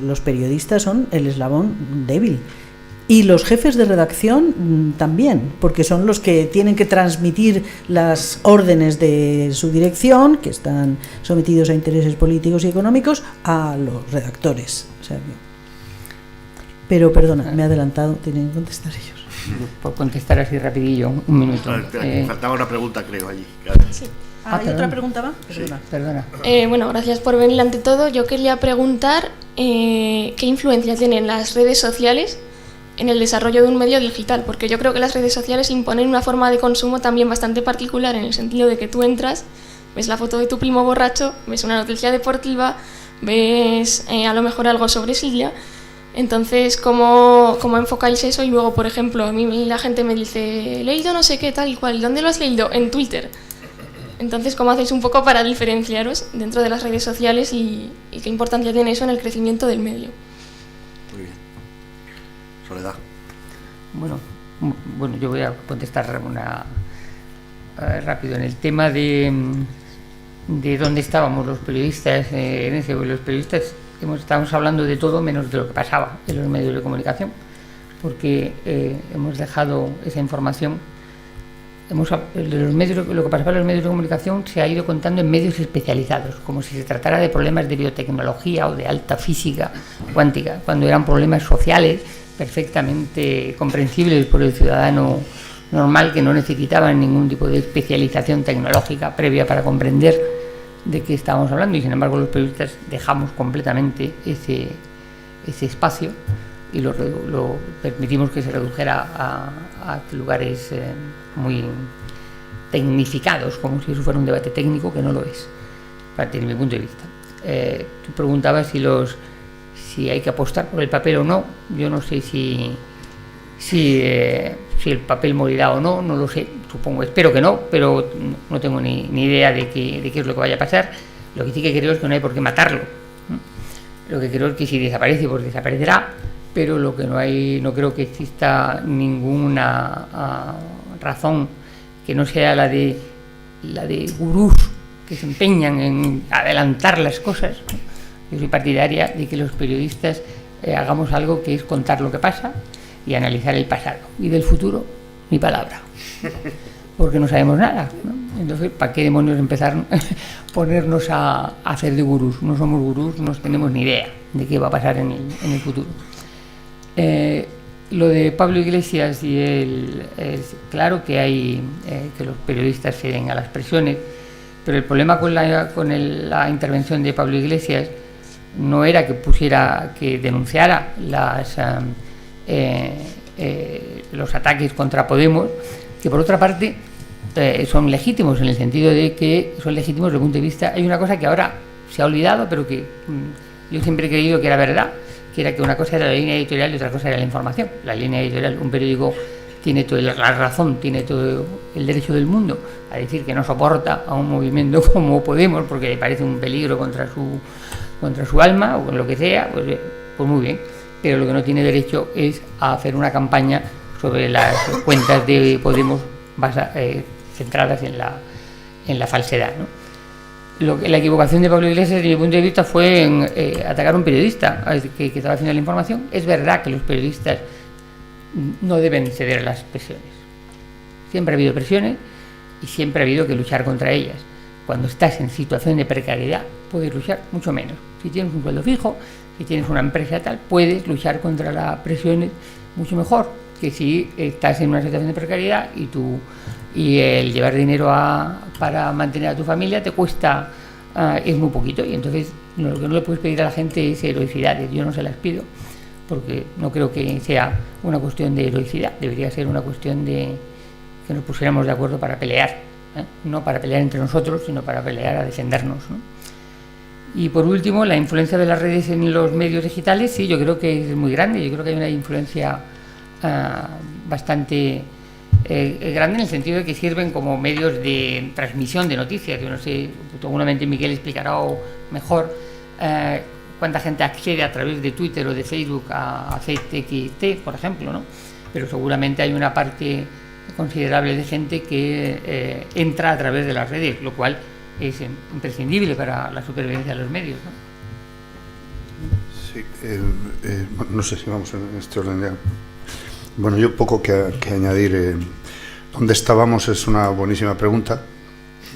los periodistas son el eslabón débil, y los jefes de redacción también, porque son los que tienen que transmitir las órdenes de su dirección, que están sometidos a intereses políticos y económicos, a los redactores. O sea, pero perdona, me he adelantado, tienen que contestar ellos. Por contestar así rapidillo, un minuto. No, espera, que faltaba una pregunta, creo, allí. Sí. ¿Hay otra pregunta más? Perdona. Bueno, gracias por venir. Ante todo, yo quería preguntar qué influencia tienen las redes sociales en el desarrollo de un medio digital, porque yo creo que las redes sociales imponen una forma de consumo también bastante particular, en el sentido de que tú entras, ves la foto de tu primo borracho, ves una noticia deportiva, ves a lo mejor algo sobre Silla. Entonces, ¿cómo enfocáis eso? Y luego, por ejemplo, a mí la gente me dice, he leído no sé qué, tal y cual. ¿Dónde lo has leído? En Twitter. Entonces, ¿cómo hacéis un poco para diferenciaros dentro de las redes sociales y qué importancia tiene eso en el crecimiento del medio? Muy bien. Soledad. Bueno, yo voy a contestar rápido en el tema de dónde estábamos los periodistas. Los periodistas estamos hablando de todo menos de lo que pasaba en los medios de comunicación, porque hemos dejado esa información. Lo que pasaba en los medios de comunicación se ha ido contando en medios especializados, como si se tratara de problemas de biotecnología o de alta física cuántica, cuando eran problemas sociales perfectamente comprensibles por el ciudadano normal, que no necesitaban ningún tipo de especialización tecnológica previa para comprender de qué estábamos hablando. Y sin embargo los periodistas dejamos completamente ese espacio y lo permitimos que se redujera a lugares muy tecnificados, como si eso fuera un debate técnico, que no lo es, desde mi punto de vista. Tú preguntabas si hay que apostar por el papel o no. Yo no sé si el papel morirá o no, no lo sé, supongo, espero que no, pero no tengo ni idea de qué es lo que vaya a pasar. Lo que sí que creo es que no hay por qué matarlo. Lo que creo es que si desaparece, pues desaparecerá, pero lo que no creo que exista ninguna razón que no sea la de gurús que se empeñan en adelantar las cosas. Yo soy partidaria de que los periodistas hagamos algo que es contar lo que pasa y analizar el pasado, y del futuro ni palabra, porque no sabemos nada, ¿no? Entonces, ¿para qué demonios empezar a ponernos a hacer de gurús? No somos gurús, no tenemos ni idea de qué va a pasar en el futuro. Lo de Pablo Iglesias es claro que hay que los periodistas ceden a las presiones, pero el problema con la intervención de Pablo Iglesias no era que denunciara los ataques contra Podemos, que por otra parte son legítimos, en el sentido de que son legítimos desde el punto de vista. Hay una cosa que ahora se ha olvidado, pero que yo siempre he creído que era verdad, que era que una cosa era la línea editorial y otra cosa era la información. La línea editorial, un periódico tiene toda la razón, tiene todo el derecho del mundo a decir que no soporta a un movimiento como Podemos porque le parece un peligro contra su alma o con lo que sea, pues muy bien. Pero lo que no tiene derecho es a hacer una campaña sobre las cuentas de Podemos centradas en la falsedad, ¿no? La equivocación de Pablo Iglesias, desde mi punto de vista, fue en atacar a un periodista que estaba haciendo la información. Es verdad que los periodistas no deben ceder a las presiones. Siempre ha habido presiones y siempre ha habido que luchar contra ellas. Cuando estás en situación de precariedad, puedes luchar mucho menos. Si tienes un sueldo fijo, si tienes una empresa tal, puedes luchar contra las presiones mucho mejor que si estás en una situación de precariedad y el llevar dinero para mantener a tu familia te cuesta, es muy poquito, y entonces lo que no le puedes pedir a la gente es heroicidades. Yo no se las pido porque no creo que sea una cuestión de heroicidad, debería ser una cuestión de que nos pusiéramos de acuerdo para pelear, no para pelear entre nosotros, sino para pelear a defendernos, ¿no? Y por último, la influencia de las redes en los medios digitales, sí, yo creo que es muy grande. Yo creo que hay una influencia bastante grande, en el sentido de que sirven como medios de transmisión de noticias. Yo no sé, seguramente Miguel explicará mejor cuánta gente accede a través de Twitter o de Facebook a CTXT, por ejemplo, ¿no? Pero seguramente hay una parte considerable de gente que entra a través de las redes, lo cual es imprescindible para la supervivencia de los medios, ¿no? Sí, no sé si vamos en este orden ya. Bueno, yo poco que añadir. ¿Dónde estábamos? Es una buenísima pregunta,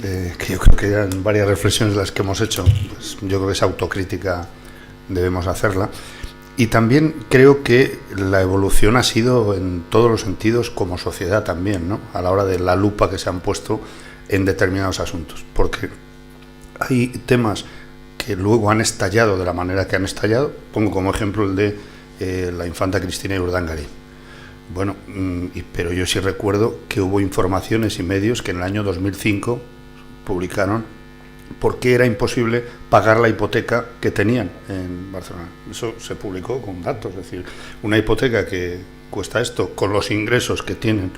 que yo creo que ya en varias reflexiones las que hemos hecho, pues yo creo que esa autocrítica debemos hacerla. Y también creo que la evolución ha sido en todos los sentidos como sociedad también, ¿no? A la hora de la lupa que se han puesto en determinados asuntos, porque hay temas que luego han estallado de la manera que han estallado. Pongo como ejemplo el de la infanta Cristina y Urdangarín. Bueno, pero yo sí recuerdo que hubo informaciones y medios que en el año 2005 publicaron por qué era imposible pagar la hipoteca que tenían en Barcelona. Eso se publicó con datos, es decir, una hipoteca que cuesta esto, con los ingresos que tienen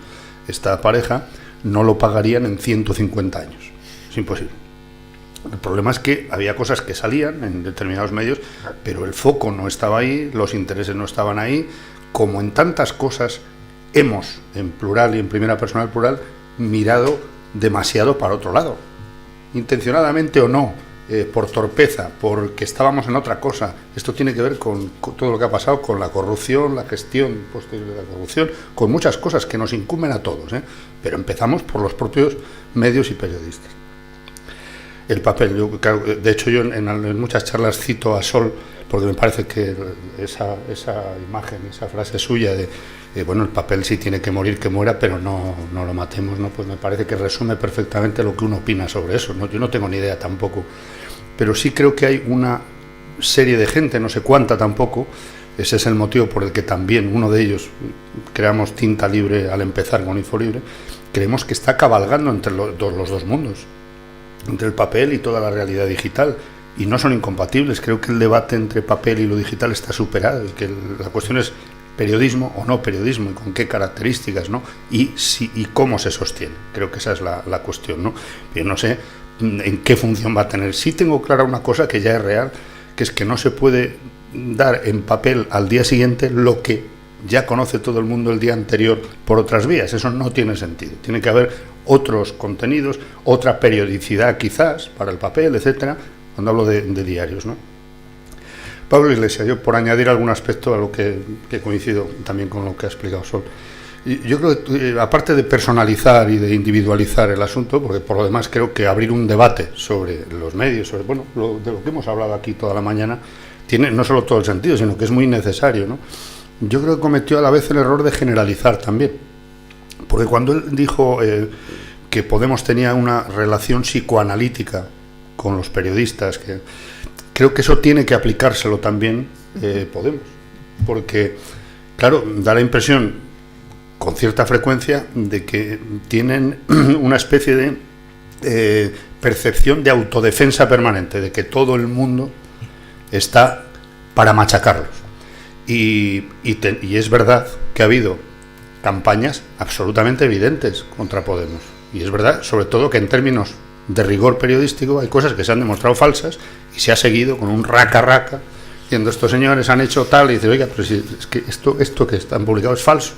esta pareja, no lo pagarían en 150 años. Es imposible. El problema es que había cosas que salían en determinados medios, pero el foco no estaba ahí, los intereses no estaban ahí. Como en tantas cosas, hemos, en plural y en primera persona plural, mirado demasiado para otro lado. Intencionadamente o no, por torpeza, porque estábamos en otra cosa. Esto tiene que ver con todo lo que ha pasado, con la corrupción, la gestión posterior de la corrupción, con muchas cosas que nos incumben a todos, pero empezamos por los propios medios y periodistas. El papel, de hecho yo en muchas charlas cito a Sol, porque me parece que esa imagen, esa frase suya de bueno, el papel sí tiene que morir, que muera, pero no lo matemos, ¿no? Pues me parece que resume perfectamente lo que uno opina sobre eso, ¿no? Yo no tengo ni idea tampoco, pero sí creo que hay una serie de gente, no sé cuánta tampoco, ese es el motivo por el que también uno de ellos, creamos Tinta Libre al empezar con Infolibre, creemos que está cabalgando entre los dos mundos, entre el papel y toda la realidad digital, y no son incompatibles. Creo que el debate entre papel y lo digital está superado, y que la cuestión es periodismo o no periodismo, y con qué características, ¿no? Y cómo se sostiene. Creo que esa es la cuestión, ¿no? Yo no sé en qué función va a tener. Sí tengo clara una cosa que ya es real, que es que no se puede dar en papel al día siguiente lo que ya conoce todo el mundo el día anterior por otras vías. Eso no tiene sentido. Tiene que haber otros contenidos, otra periodicidad quizás para el papel, etcétera, cuando hablo de diarios, ¿no? Pablo Iglesias, yo por añadir algún aspecto a lo que coincido también con lo que ha explicado Sol. Yo creo que aparte de personalizar y de individualizar el asunto, porque por lo demás creo que abrir un debate sobre los medios, sobre de lo que hemos hablado aquí toda la mañana, tiene no solo todo el sentido, sino que es muy necesario, ¿no? Yo creo que cometió a la vez el error de generalizar también, porque cuando él dijo que Podemos tenía una relación psicoanalítica con los periodistas, que creo que eso tiene que aplicárselo también Podemos, porque claro, da la impresión con cierta frecuencia de que tienen una especie de percepción de autodefensa permanente, de que todo el mundo está para machacarlos. Y es verdad que ha habido campañas absolutamente evidentes contra Podemos. Y es verdad, sobre todo, que en términos de rigor periodístico hay cosas que se han demostrado falsas y se ha seguido con un raca-raca diciendo estos señores han hecho tal, y dice, oiga, pero si es que esto que están publicado es falso.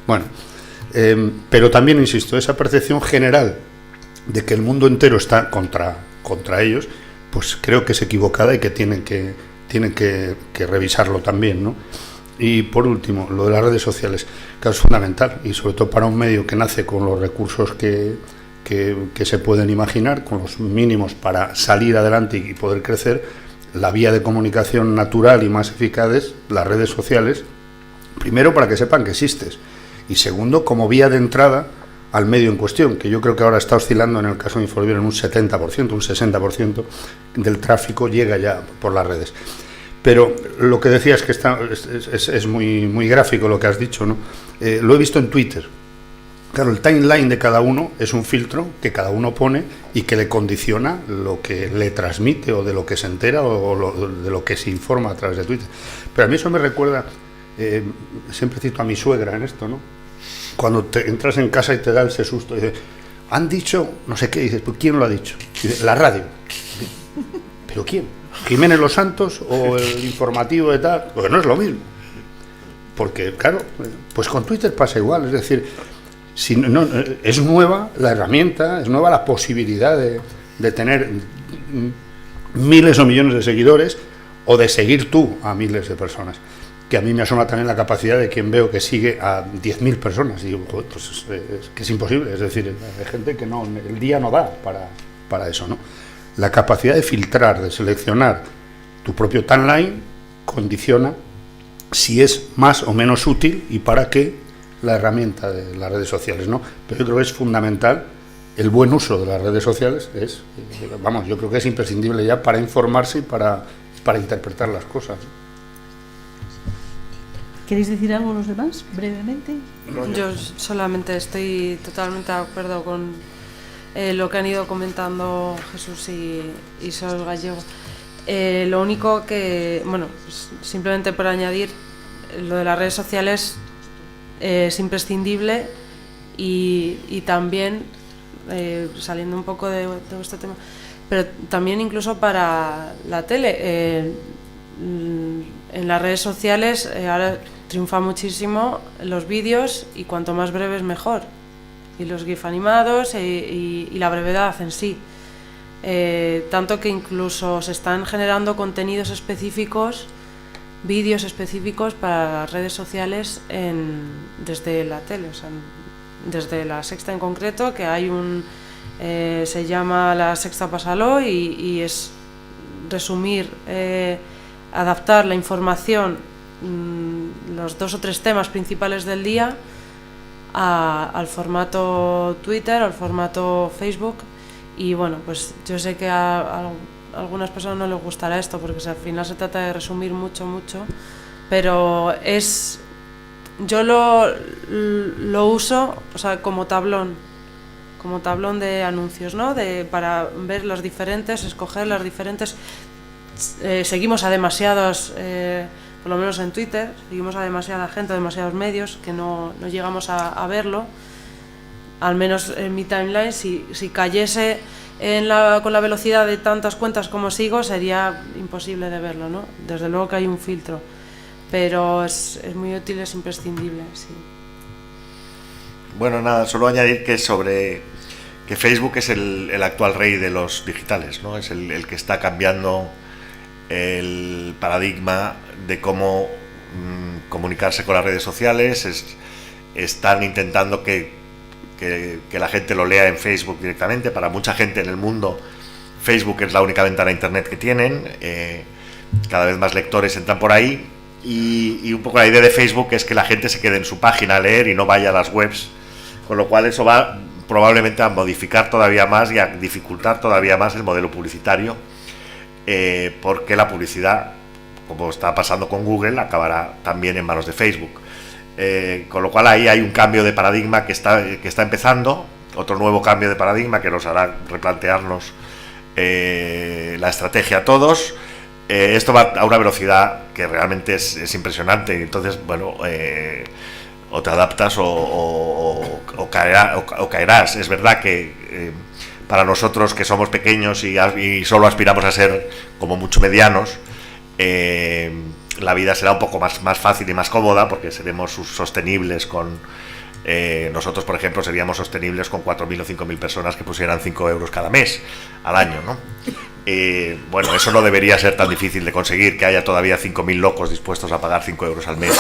Bueno, pero también, insisto, esa percepción general de que el mundo entero está contra ellos, pues creo que es equivocada y que tienen que revisarlo también, ¿no? Y por último, lo de las redes sociales, que es fundamental, y sobre todo para un medio que nace con los recursos que se pueden imaginar, con los mínimos para salir adelante y poder crecer. La vía de comunicación natural y más eficaz es las redes sociales, primero para que sepan que existes, y segundo como vía de entrada al medio en cuestión, que yo creo que ahora está oscilando en el caso de Infolibre en un 70%, un 60% del tráfico llega ya por las redes. Pero lo que decías que es muy gráfico lo que has dicho, ¿no? Lo he visto en Twitter. Claro, el timeline de cada uno es un filtro que cada uno pone y que le condiciona lo que le transmite o de lo que se entera o de lo que se informa a través de Twitter. Pero a mí eso me recuerda, siempre cito a mi suegra en esto, ¿no? Cuando te entras en casa y te da ese susto, y dices, han dicho no sé qué, y dices, pues ¿quién lo ha dicho? Y dices, la radio. ¿Pero quién? ¿Jiménez Los Santos o el informativo de tal? Porque no es lo mismo. Porque, claro, pues con Twitter pasa igual, es decir, si no, es nueva la herramienta, es nueva la posibilidad de tener miles o millones de seguidores o de seguir tú a miles de personas. Que a mí me asoma también la capacidad de quien veo que sigue a 10.000 personas. Y digo, pues es que es imposible, es decir, hay gente que no, el día no da para eso, ¿no? La capacidad de filtrar, de seleccionar tu propio timeline condiciona si es más o menos útil y para qué la herramienta de las redes sociales, ¿no? Pero yo creo que es fundamental el buen uso de las redes sociales, yo creo que es imprescindible ya para informarse y para interpretar las cosas. ¿Queréis decir algo los demás, brevemente? Yo solamente estoy totalmente de acuerdo con lo que han ido comentando Jesús y Sol Gallego. Lo único que, bueno, simplemente por añadir, lo de las redes sociales es imprescindible y también, saliendo un poco de este tema, pero también incluso para la tele. En las redes sociales ahora triunfa muchísimo los vídeos y cuanto más breves mejor, y los GIF animados y la brevedad en sí, tanto que incluso se están generando contenidos específicos, vídeos específicos para las redes sociales desde la tele, o sea, desde La Sexta en concreto, que hay se llama La Sexta Pásalo y es resumir, adaptar la información, los 2 o 3 temas principales del día al formato Twitter, al formato Facebook. Y bueno, pues yo sé que a algunas personas no les gustará esto porque al final se trata de resumir mucho, pero yo lo uso, o sea, como tablón de anuncios, ¿no? Para ver los diferentes, escoger las diferentes. Seguimos a demasiados, por lo menos en Twitter, seguimos a demasiada gente, a demasiados medios que no llegamos a verlo. Al menos en mi timeline, si cayese con la velocidad de tantas cuentas como sigo, sería imposible de verlo, ¿no? Desde luego que hay un filtro, pero es muy útil, es imprescindible, sí. Bueno, nada, solo añadir que que Facebook es el actual rey de los digitales, ¿no? Es el que está cambiando el paradigma de cómo comunicarse con las redes sociales. Están intentando que la gente lo lea en Facebook directamente. Para mucha gente en el mundo, Facebook es la única ventana a internet que tienen. Cada vez más lectores entran por ahí y un poco la idea de Facebook es que la gente se quede en su página a leer y no vaya a las webs, con lo cual eso va probablemente a modificar todavía más y a dificultar todavía más el modelo publicitario, porque la publicidad, como está pasando con Google, acabará también en manos de Facebook. Con lo cual ahí hay un cambio de paradigma que está empezando, otro nuevo cambio de paradigma que nos hará replantearnos la estrategia a todos. Esto va a una velocidad que realmente es impresionante, y entonces, bueno, o te adaptas o caerás. Es verdad que para nosotros que somos pequeños y solo aspiramos a ser como mucho medianos, la vida será un poco más fácil y más cómoda porque seremos sostenibles con... nosotros, por ejemplo, seríamos sostenibles con 4.000 o 5.000 personas que pusieran 5 euros cada mes al año, ¿no? Bueno, eso no debería ser tan difícil de conseguir, que haya todavía 5.000 locos dispuestos a pagar 5 euros al mes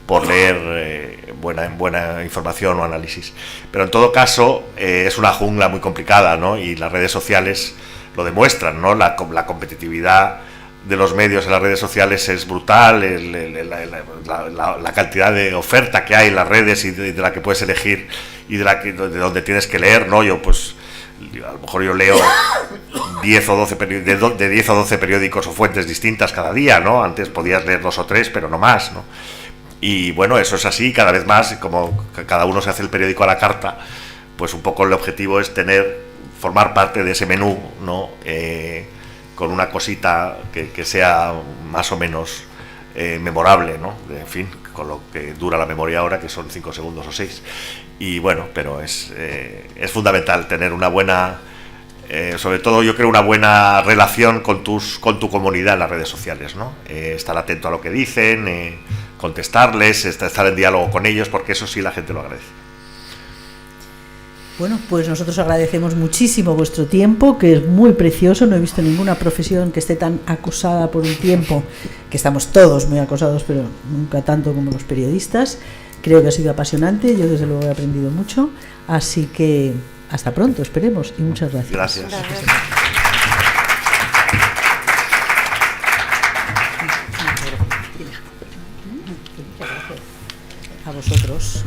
por leer buena información o análisis. Pero en todo caso, es una jungla muy complicada, ¿no? Y las redes sociales lo demuestran, ¿no? La competitividad de los medios en las redes sociales es brutal, la cantidad de oferta que hay en las redes y de la que puedes elegir y de donde tienes que leer, ¿no? Yo pues a lo mejor yo leo 10 o 12 periódicos o fuentes distintas cada día, ¿no? Antes podías leer 2 o 3, pero no más, ¿no? Y bueno, eso es así, cada vez más, como cada uno se hace el periódico a la carta, pues un poco el objetivo es formar parte de ese menú, ¿no? Con una cosita que sea más o menos memorable, ¿no? En fin, con lo que dura la memoria ahora, que son 5 segundos o 6. Y bueno, pero es fundamental tener una buena, sobre todo yo creo, una buena relación con tu comunidad en las redes sociales, ¿no? Estar atento a lo que dicen, contestarles, estar en diálogo con ellos, porque eso sí la gente lo agradece. Bueno, pues nosotros agradecemos muchísimo vuestro tiempo, que es muy precioso. No he visto ninguna profesión que esté tan acosada por un tiempo, que estamos todos muy acosados, pero nunca tanto como los periodistas. Creo que ha sido apasionante, yo desde luego he aprendido mucho, así que hasta pronto, esperemos, y muchas gracias. Gracias. A vosotros.